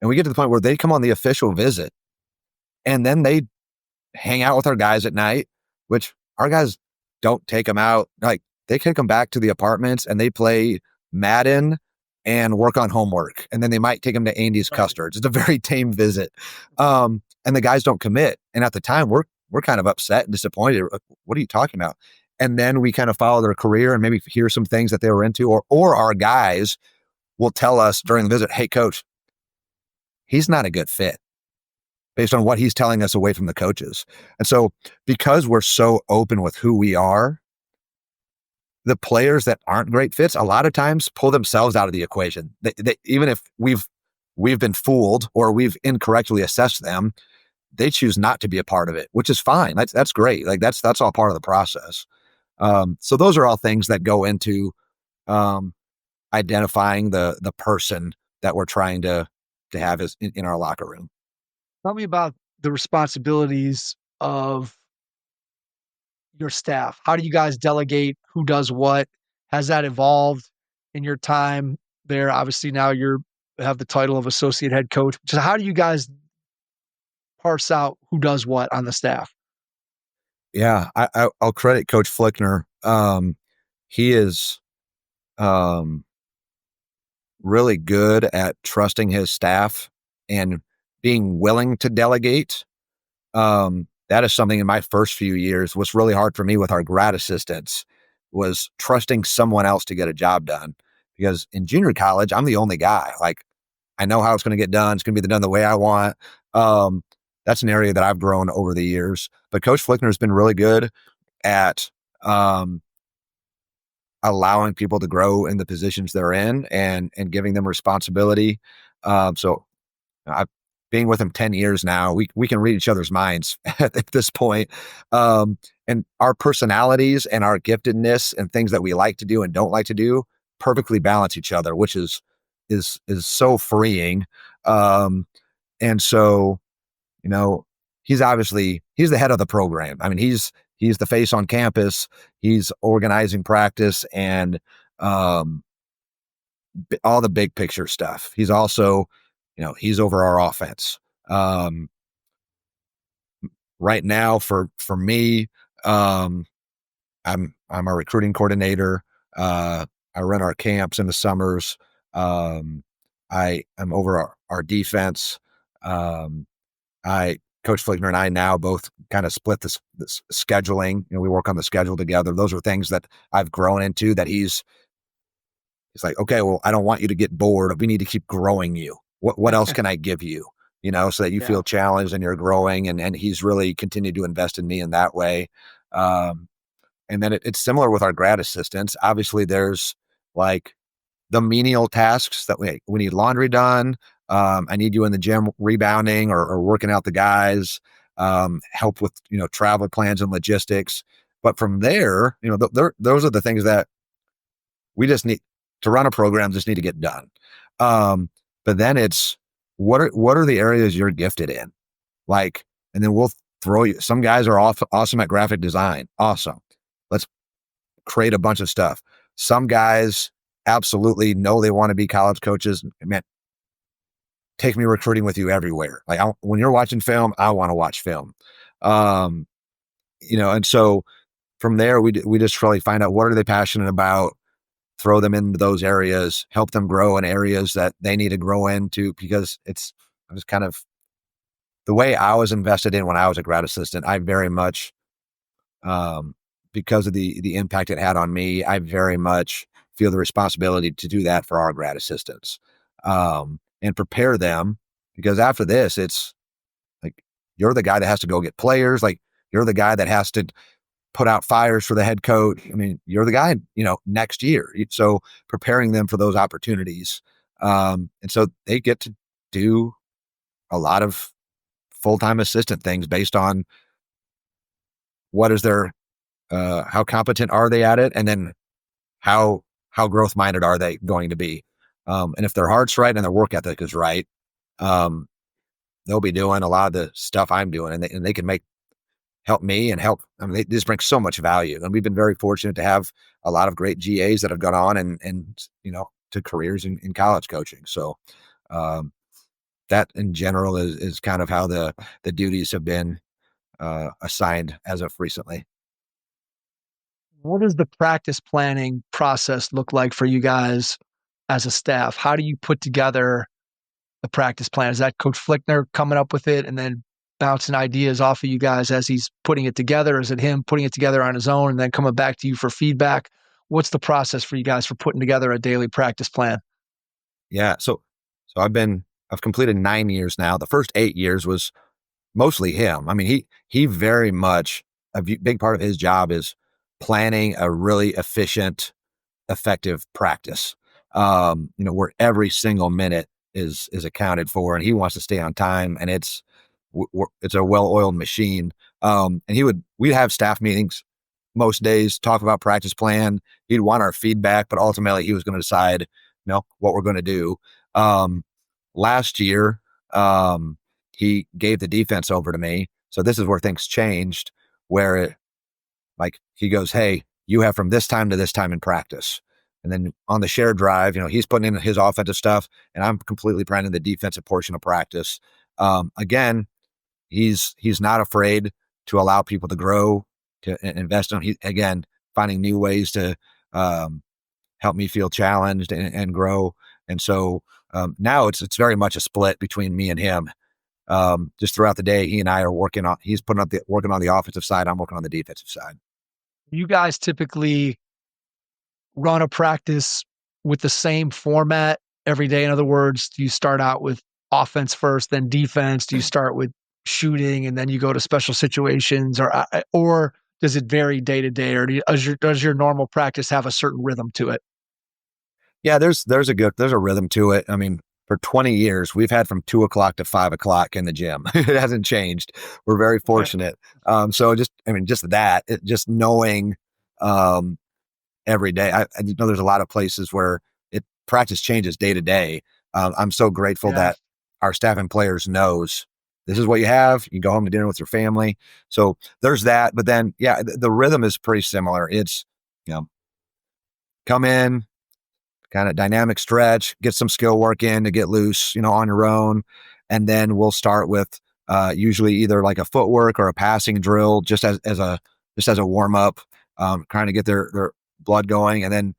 And we get to the point where they come on the official visit and then they hang out with our guys at night, which our guys don't take them out. Like, they take them back to the apartments and they play Madden and work on homework. And then they might take them to Andy's Custards. It's a very tame visit. And the guys don't commit. And at the time we're kind of upset and disappointed. What are you talking about? And then we kind of follow their career and maybe hear some things that they were into, or our guys will tell us during the visit, hey, coach, he's not a good fit based on what he's telling us away from the coaches. And so because we're so open with who we are, the players that aren't great fits a lot of times pull themselves out of the equation. They, even if we've been fooled or we've incorrectly assessed them, they choose not to be a part of it, which is fine. That's great. Like, that's all part of the process. So those are all things that go into, identifying the person that we're trying to have in our locker room. Tell me about the responsibilities of your staff. How do you guys delegate? Who does what? Has that evolved in your time there? Obviously, now have the title of associate head coach. So how do you guys parse out who does what on the staff? Yeah, I'll credit Coach Flickner. He is really good at trusting his staff and being willing to delegate. That is something in my first few years was really hard for me with our grad assistants, was trusting someone else to get a job done. Because in junior college, I'm the only guy. Like, I know how it's going to get done. It's going to be done the way I want. That's an area that I've grown over the years. But Coach Flickner has been really good at allowing people to grow in the positions they're in and giving them responsibility. So being with him 10 years now, we can read each other's minds at this point. And our personalities and our giftedness and things that we like to do and don't like to do perfectly balance each other, which is so freeing. And so, he's the head of the program. I mean, he's the face on campus. He's organizing practice and all the big picture stuff. He's also, he's over our offense. Right now for me, I'm a recruiting coordinator. I run our camps in the summers. I'm over our defense. Coach Flickner and I now both kind of split this scheduling. We work on the schedule together. Those are things that I've grown into that he's like, okay, well, I don't want you to get bored. We need to keep growing you. What else can I give you? So that you feel challenged and you're growing. And he's really continued to invest in me in that way. And then it's similar with our grad assistants. Obviously, there's like the menial tasks that we need laundry done. I need you in the gym rebounding or working out the guys, help with, travel plans and logistics. But from there, those are the things that we just need to run a program, just need to get done. But then it's what are the areas you're gifted in? Like, and then we'll throw you. Some guys are awesome at graphic design. Awesome. Let's create a bunch of stuff. Some guys absolutely know they want to be college coaches. Man, take me recruiting with you everywhere. Like when you're watching film, I want to watch film. And so from there, we just really find out what are they passionate about, throw them into those areas, help them grow in areas that they need to grow into, because it was kind of the way I was invested in when I was a grad assistant. I very much, because of the impact it had on me, I very much feel the responsibility to do that for our grad assistants, and prepare them, because after this, it's like, you're the guy that has to go get players. Like, you're the guy that has to put out fires for the head coach. I mean, you're the guy, next year. So preparing them for those opportunities. And so they get to do a lot of full-time assistant things based on what is their, how competent are they at it? And then how growth-minded are they going to be? And if their heart's right and their work ethic is right, they'll be doing a lot of the stuff I'm doing, and they can help me and help. I mean, they just bring so much value. And we've been very fortunate to have a lot of great GAs that have gone on and to careers in college coaching. So that in general is kind of how the duties have been assigned as of recently. What does the practice planning process look like for you guys as a staff? How do you put together the practice plan? Is that Coach Flickner coming up with it and then bouncing ideas off of you guys as he's putting it together? Is it him putting it together on his own and then coming back to you for feedback? What's the process for you guys for putting together a daily practice plan? Yeah. So I've completed 9 years now. The first 8 years was mostly him. I mean, he very much, a big part of his job is planning a really efficient, effective practice, where every single minute is accounted for, and he wants to stay on time, and it's a well-oiled machine. And we'd have staff meetings most days, talk about practice plan. He'd want our feedback, but ultimately he was going to decide, what we're going to do. Last year, he gave the defense over to me. So this is where things changed, where he goes, hey, you have from this time to this time in practice. And then on the shared drive, he's putting in his offensive stuff, and I'm completely planning the defensive portion of practice. Again, he's not afraid to allow people to grow, to invest in. Again, finding new ways to help me feel challenged and grow. And so now it's very much a split between me and him. Just throughout the day, he and I are working on. He's working on the offensive side. I'm working on the defensive side. You guys typically run a practice with the same format every day? In other words, do you start out with offense first, then defense? Do you start with shooting and then you go to special situations, or does it vary day to day, or does your normal practice have a certain rhythm to it? Yeah, there's a rhythm to it. I mean, for 20 years, we've had from 2 o'clock to 5 o'clock in the gym. It hasn't changed. We're very fortunate. So just knowing, every day, I know there's a lot of places where practice changes day to day. I'm so grateful that our staff and players knows this is what you have. You go home to dinner with your family. So there's that. But then, the rhythm is pretty similar. It's, come in, kind of dynamic stretch, get some skill work in to get loose, on your own. And then we'll start with usually either like a footwork or a passing drill, just as a warm up, trying to get their blood going. And then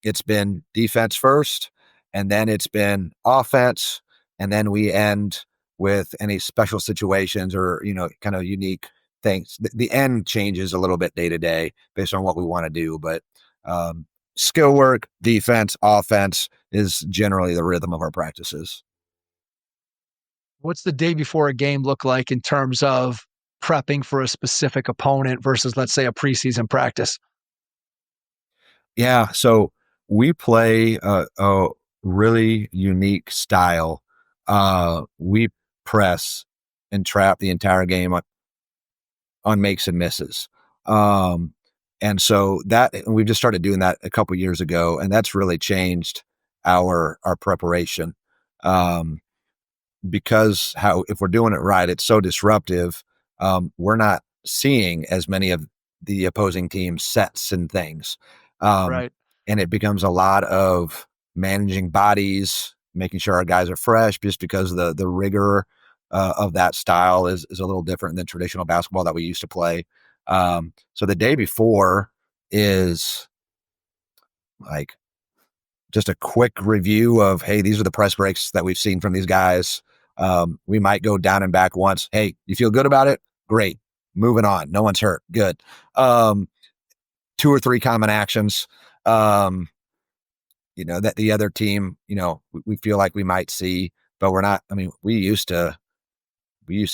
it's been defense first, and then it's been offense. And then we end with any special situations or, kind of unique things. The end changes a little bit day to day based on what we want to do. But skill work, defense, offense is generally the rhythm of our practices. What's the day before a game look like in terms of prepping for a specific opponent versus, let's say, a preseason practice? Yeah, so we play a really unique style. We press and trap the entire game on makes and misses. And so we've just started doing that a couple years ago, and that's really changed our preparation. Because if we're doing it right, it's so disruptive. We're not seeing as many of the opposing team's sets and things. Right. And it becomes a lot of managing bodies, making sure our guys are fresh, just because the rigor of that style is a little different than traditional basketball that we used to play. So the day before is like just a quick review of, hey, these are the press breaks that we've seen from these guys. We might go down and back once. Hey, you feel good about it? Great. Moving on. No one's hurt. Good. 2 or 3 common actions, that the other team, we feel like we might see, but we're not. I mean, we used to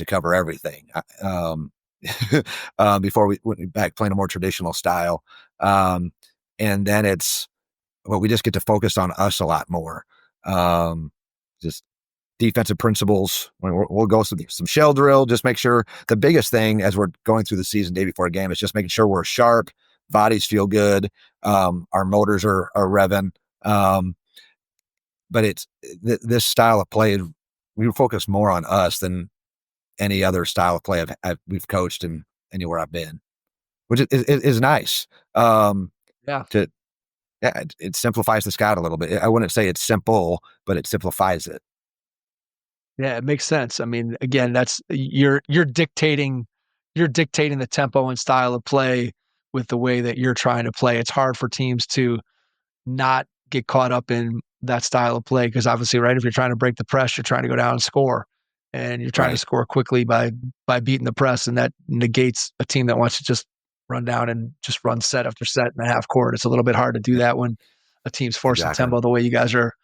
cover everything before we went back playing a more traditional style. And then we just get to focus on us a lot more. Just defensive principles. We'll go through some shell drill, just make sure the biggest thing as we're going through the season day before a game is just making sure we're sharp, bodies feel good, our motors are revving. But it's this style of play, we focus more on us than any other style of play we've coached and anywhere I've been, which is nice. It simplifies the scout a little bit. I wouldn't say it's simple, but it simplifies it. Yeah, it makes sense. I mean, again, that's you're dictating the tempo and style of play with the way that you're trying to play. It's hard for teams to not get caught up in that style of play because obviously, right, if you're trying to break the press, you're trying to go down and score, and you're trying to score quickly by beating the press, and that negates a team that wants to just run down and just run set after set in the half court. It's a little bit hard to do that when a team's forcing tempo the way you guys are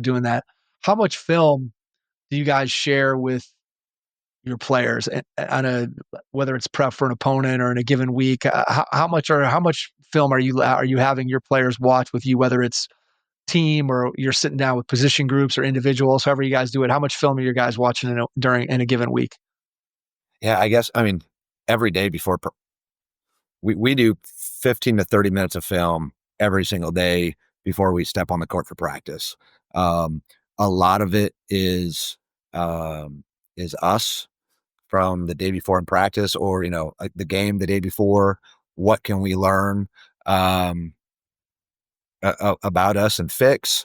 doing that. How much film do you guys share with your players on whether it's prep for an opponent or in a given week? How much film are you having your players watch with you, whether it's team or you're sitting down with position groups or individuals, however you guys do it? How much film are your guys watching in a given week? Yeah, I guess, every day before we do 15 to 30 minutes of film every single day before we step on the court for practice. A lot of it is us from the day before in practice, or like the game the day before. What can we learn about us and fix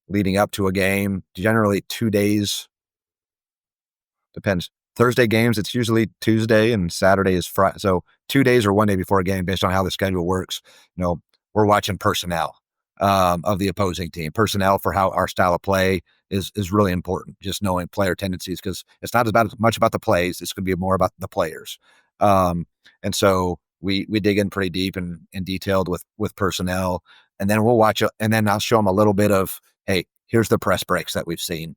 leading up to a game? Generally 2 days. Depends. Thursday games, it's usually Tuesday, and Saturday is Friday. So 2 days or 1 day before a game, based on how the schedule works. We're watching personnel of the opposing team. Personnel for how our style of play is really important. Just knowing player tendencies, because it's not much about the plays. It's going to be more about the players. And so we dig in pretty deep and detailed with personnel, and then we'll watch it, and then I'll show them a little bit of, hey, here's the press breaks that we've seen.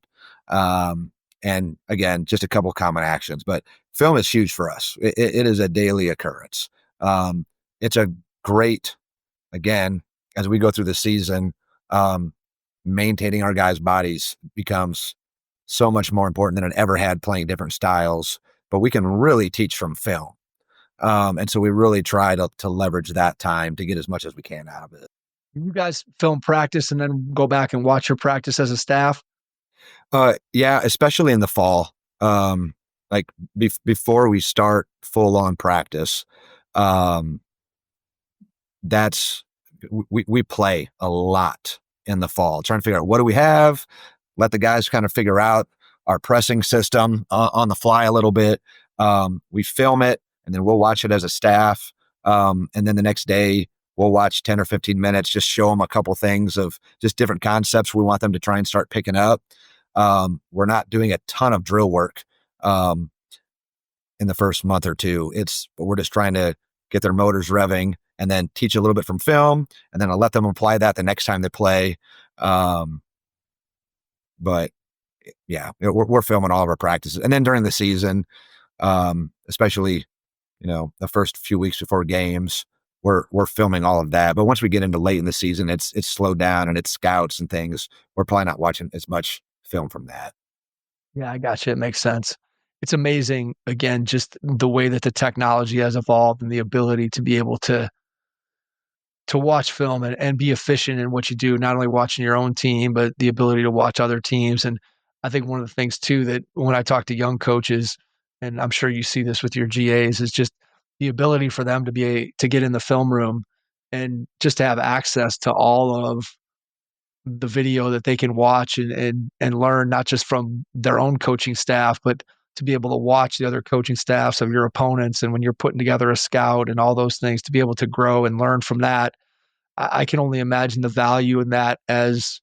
And again, just a couple common actions, but film is huge for us. It is a daily occurrence. It's a great, again, as we go through the season, maintaining our guys' bodies becomes so much more important than it ever had playing different styles. But we can really teach from film. And so we really try to leverage that time to get as much as we can out of it. You guys film practice and then go back and watch your practice as a staff? Yeah, especially in the fall. Like before we start full on practice, um, that's we play a lot in the fall, trying to figure out what do we have, let the guys kind of figure out our pressing system on the fly a little bit. We film it and then we'll watch it as a staff. And then the next day we'll watch 10 or 15 minutes, just show them a couple things of just different concepts we want them to try and start picking up. We're not doing a ton of drill work in the first month or two. We're just trying to get their motors revving and then teach a little bit from film, and then I'll let them apply that the next time they play. But yeah, we're filming all of our practices. And then during the season, especially, the first few weeks before games, we're filming all of that. But once we get into late in the season, it's slowed down and it's scouts and things. We're probably not watching as much film from that. Yeah, I got you. It makes sense. It's amazing, again, just the way that the technology has evolved and the ability to be able to watch film and be efficient in what you do, not only watching your own team, but the ability to watch other teams. And I think one of the things too, that when I talk to young coaches, and I'm sure you see this with your GAs, is just the ability for them to to get in the film room and just to have access to all of the video that they can watch and learn, not just from their own coaching staff, but to be able to watch the other coaching staffs of your opponents. And when you're putting together a scout and all those things, to be able to grow and learn from that, I can only imagine the value in that as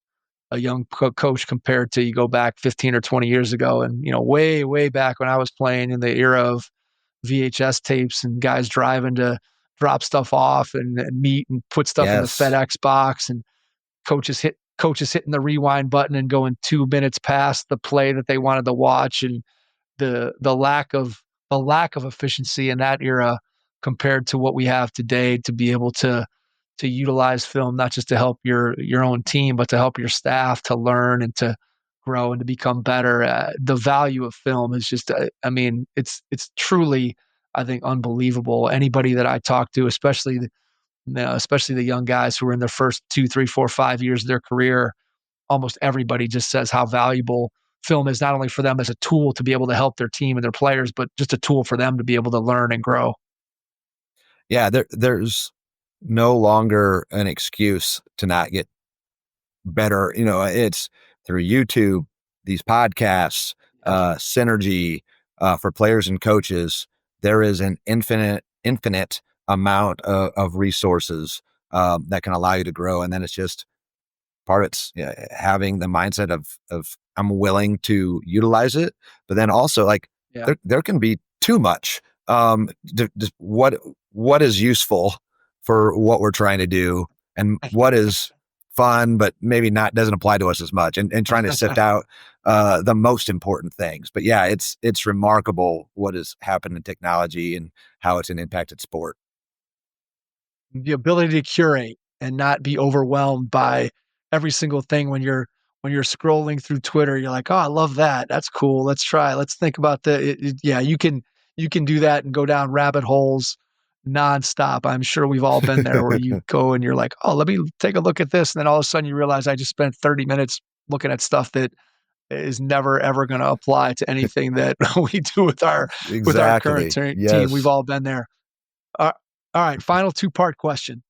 a young coach compared to, you go back 15 or 20 years ago. And, way, way back when I was playing in the era of VHS tapes and guys driving to drop stuff off and meet and put stuff in the Yes. FedEx box, and coaches hitting the rewind button and going 2 minutes past the play that they wanted to watch. And the lack of efficiency in that era compared to what we have today, to be able to utilize film, not just to help your own team, but to help your staff to learn and to grow and to become better. The value of film is just, it's truly, I think, unbelievable. Anybody that I talk to, especially the young guys who are in their first 2, 3, 4, 5 years of their career, almost everybody just says how valuable film is, not only for them as a tool to be able to help their team and their players, but just a tool for them to be able to learn and grow. Yeah, there's no longer an excuse to not get better. It's through YouTube, these podcasts, Synergy, for players and coaches. There is an infinite amount of resources that can allow you to grow. And then it's just part of it's having the mindset of I'm willing to utilize it, but then also there can be too much. Just what is useful for what we're trying to do, and what is fun, but maybe doesn't apply to us as much, and trying to sift out the most important things. But yeah, it's remarkable what has happened in technology and how it's impacted sport. The ability to curate and not be overwhelmed by every single thing. When you're scrolling through Twitter, you're like, oh, I love that. That's cool. Let's think about yeah, you can do that and go down rabbit holes nonstop. I'm sure we've all been there, where you go and you're like, oh, let me take a look at this. And then all of a sudden you realize I just spent 30 minutes looking at stuff that is never, ever going to apply to anything that we do with our current team. Yes. We've all been there. All right. Final 2-part question.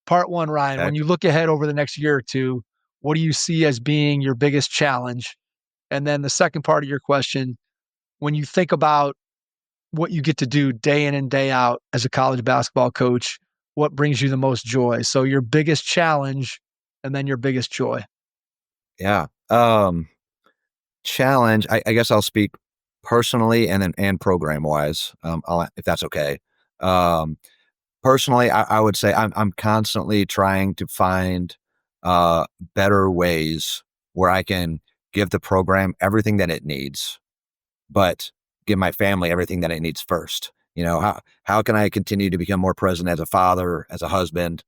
Part 1, Ryan, Okay. when you look ahead over the next year or two, what do you see as being your biggest challenge? And then the second part of your question, when you think about what you get to do day in and day out as a college basketball coach, what brings you the most joy? So your biggest challenge and then your biggest joy. Yeah. Challenge. I guess I'll speak personally and program wise. If that's okay. Personally, I would say I'm constantly trying to find better ways where I can give the program everything that it needs, but give my family everything that it needs first. How can I continue to become more present as a father, as a husband,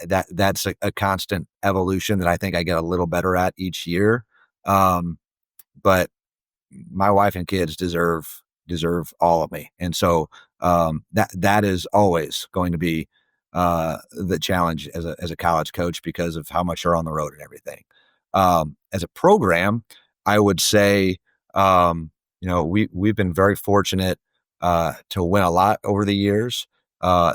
that's a constant evolution that I think I get a little better at each year. But my wife and kids deserve all of me. And so that is always going to be the challenge as a college coach because of how much you're on the road and everything. As a program, I would say, we've been very fortunate to win a lot over the years.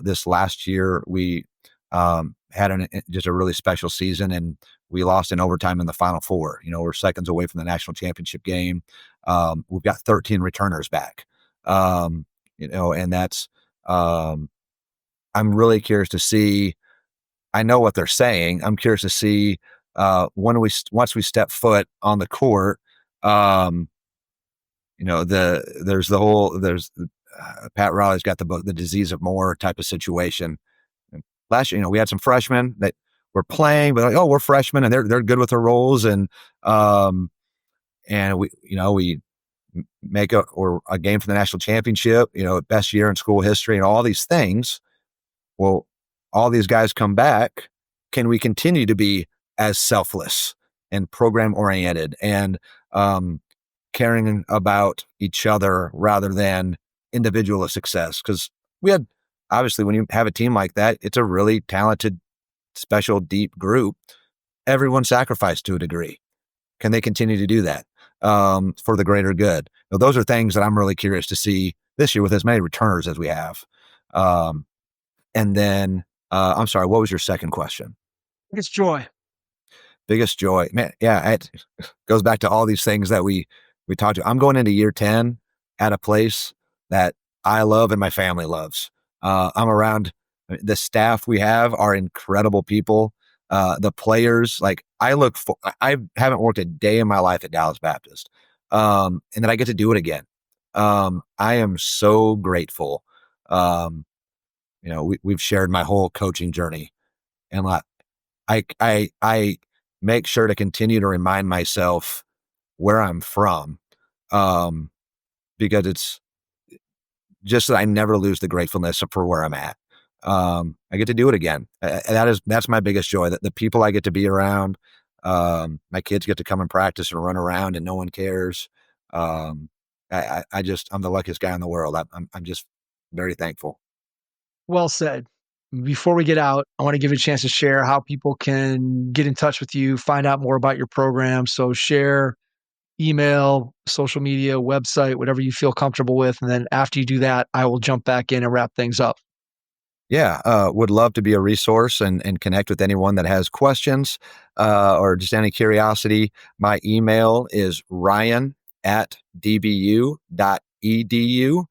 This last year, we had just a really special season, and we lost in overtime in the Final Four. We're seconds away from the national championship game. We've got 13 returners back, and that's, I'm really curious to see. I know what they're saying. I'm curious to see once we step foot on the court. There's Pat Riley's got the book, The Disease of More type of situation. Last year, we had some freshmen that were playing, but we're freshmen and they're good with their roles, and we make a game for the national championship, best year in school history and all these things. Well, all these guys come back. Can we continue to be as selfless and program oriented and caring about each other rather than individual success? Because obviously, when you have a team like that, it's a really talented, special, deep group. Everyone sacrificed to a degree. Can they continue to do that for the greater good? Those are things that I'm really curious to see this year with as many returners as we have. And then, I'm sorry, what was your second question? Biggest joy. Biggest joy, man. Yeah, it goes back to all these things that we talked to. I'm going into year 10 at a place that I love and my family loves. I'm around the staff we have are incredible people. The players, I haven't worked a day in my life at Dallas Baptist. And then I get to do it again. I am so grateful. We've shared my whole coaching journey, and I make sure to continue to remind myself where I'm from, because it's just that I never lose the gratefulness for where I'm at. I get to do it again. That's my biggest joy, that the people I get to be around, my kids get to come and practice and run around and no one cares. I'm the luckiest guy in the world. I'm just very thankful. Well said. Before we get out, I want to give you a chance to share how people can get in touch with you, find out more about your program. So share email, social media, website, whatever you feel comfortable with. And then after you do that, I will jump back in and wrap things up. Yeah, would love to be a resource and connect with anyone that has questions or just any curiosity. My email is ryan@dbu.edu.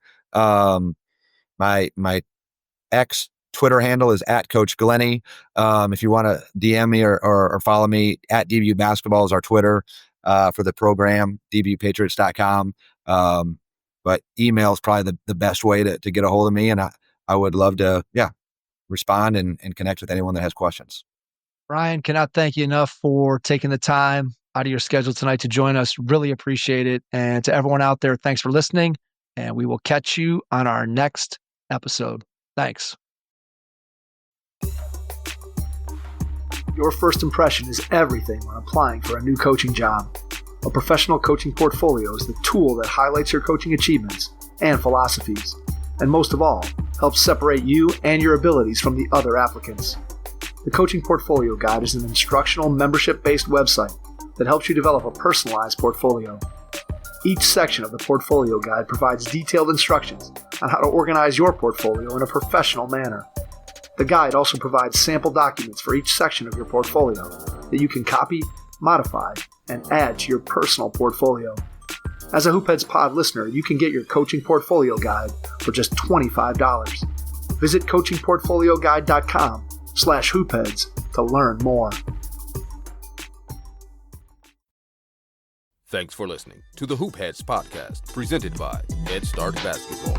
My X Twitter handle is @Coach Glenney. If you want to DM me or follow me, @DBU Basketball is our Twitter for the program, dbupatriots.com. But email is probably the best way to get a hold of me. And I would love to, respond and connect with anyone that has questions. Ryan, cannot thank you enough for taking the time out of your schedule tonight to join us. Really appreciate it. And to everyone out there, thanks for listening. And we will catch you on our next episode. Thanks. Your first impression is everything when applying for a new coaching job. A professional coaching portfolio is the tool that highlights your coaching achievements and philosophies, and most of all, helps separate you and your abilities from the other applicants. The Coaching Portfolio Guide is an instructional, membership-based website that helps you develop a personalized portfolio. Each section of the Portfolio Guide provides detailed instructions on how to organize your portfolio in a professional manner. The guide also provides sample documents for each section of your portfolio that you can copy, modify, and add to your personal portfolio. As a Hoopheads Pod listener, you can get your Coaching Portfolio Guide for just $25. Visit coachingportfolioguide.com/hoopheads to learn more. Thanks for listening to the Hoopheads podcast, presented by Head Start Basketball.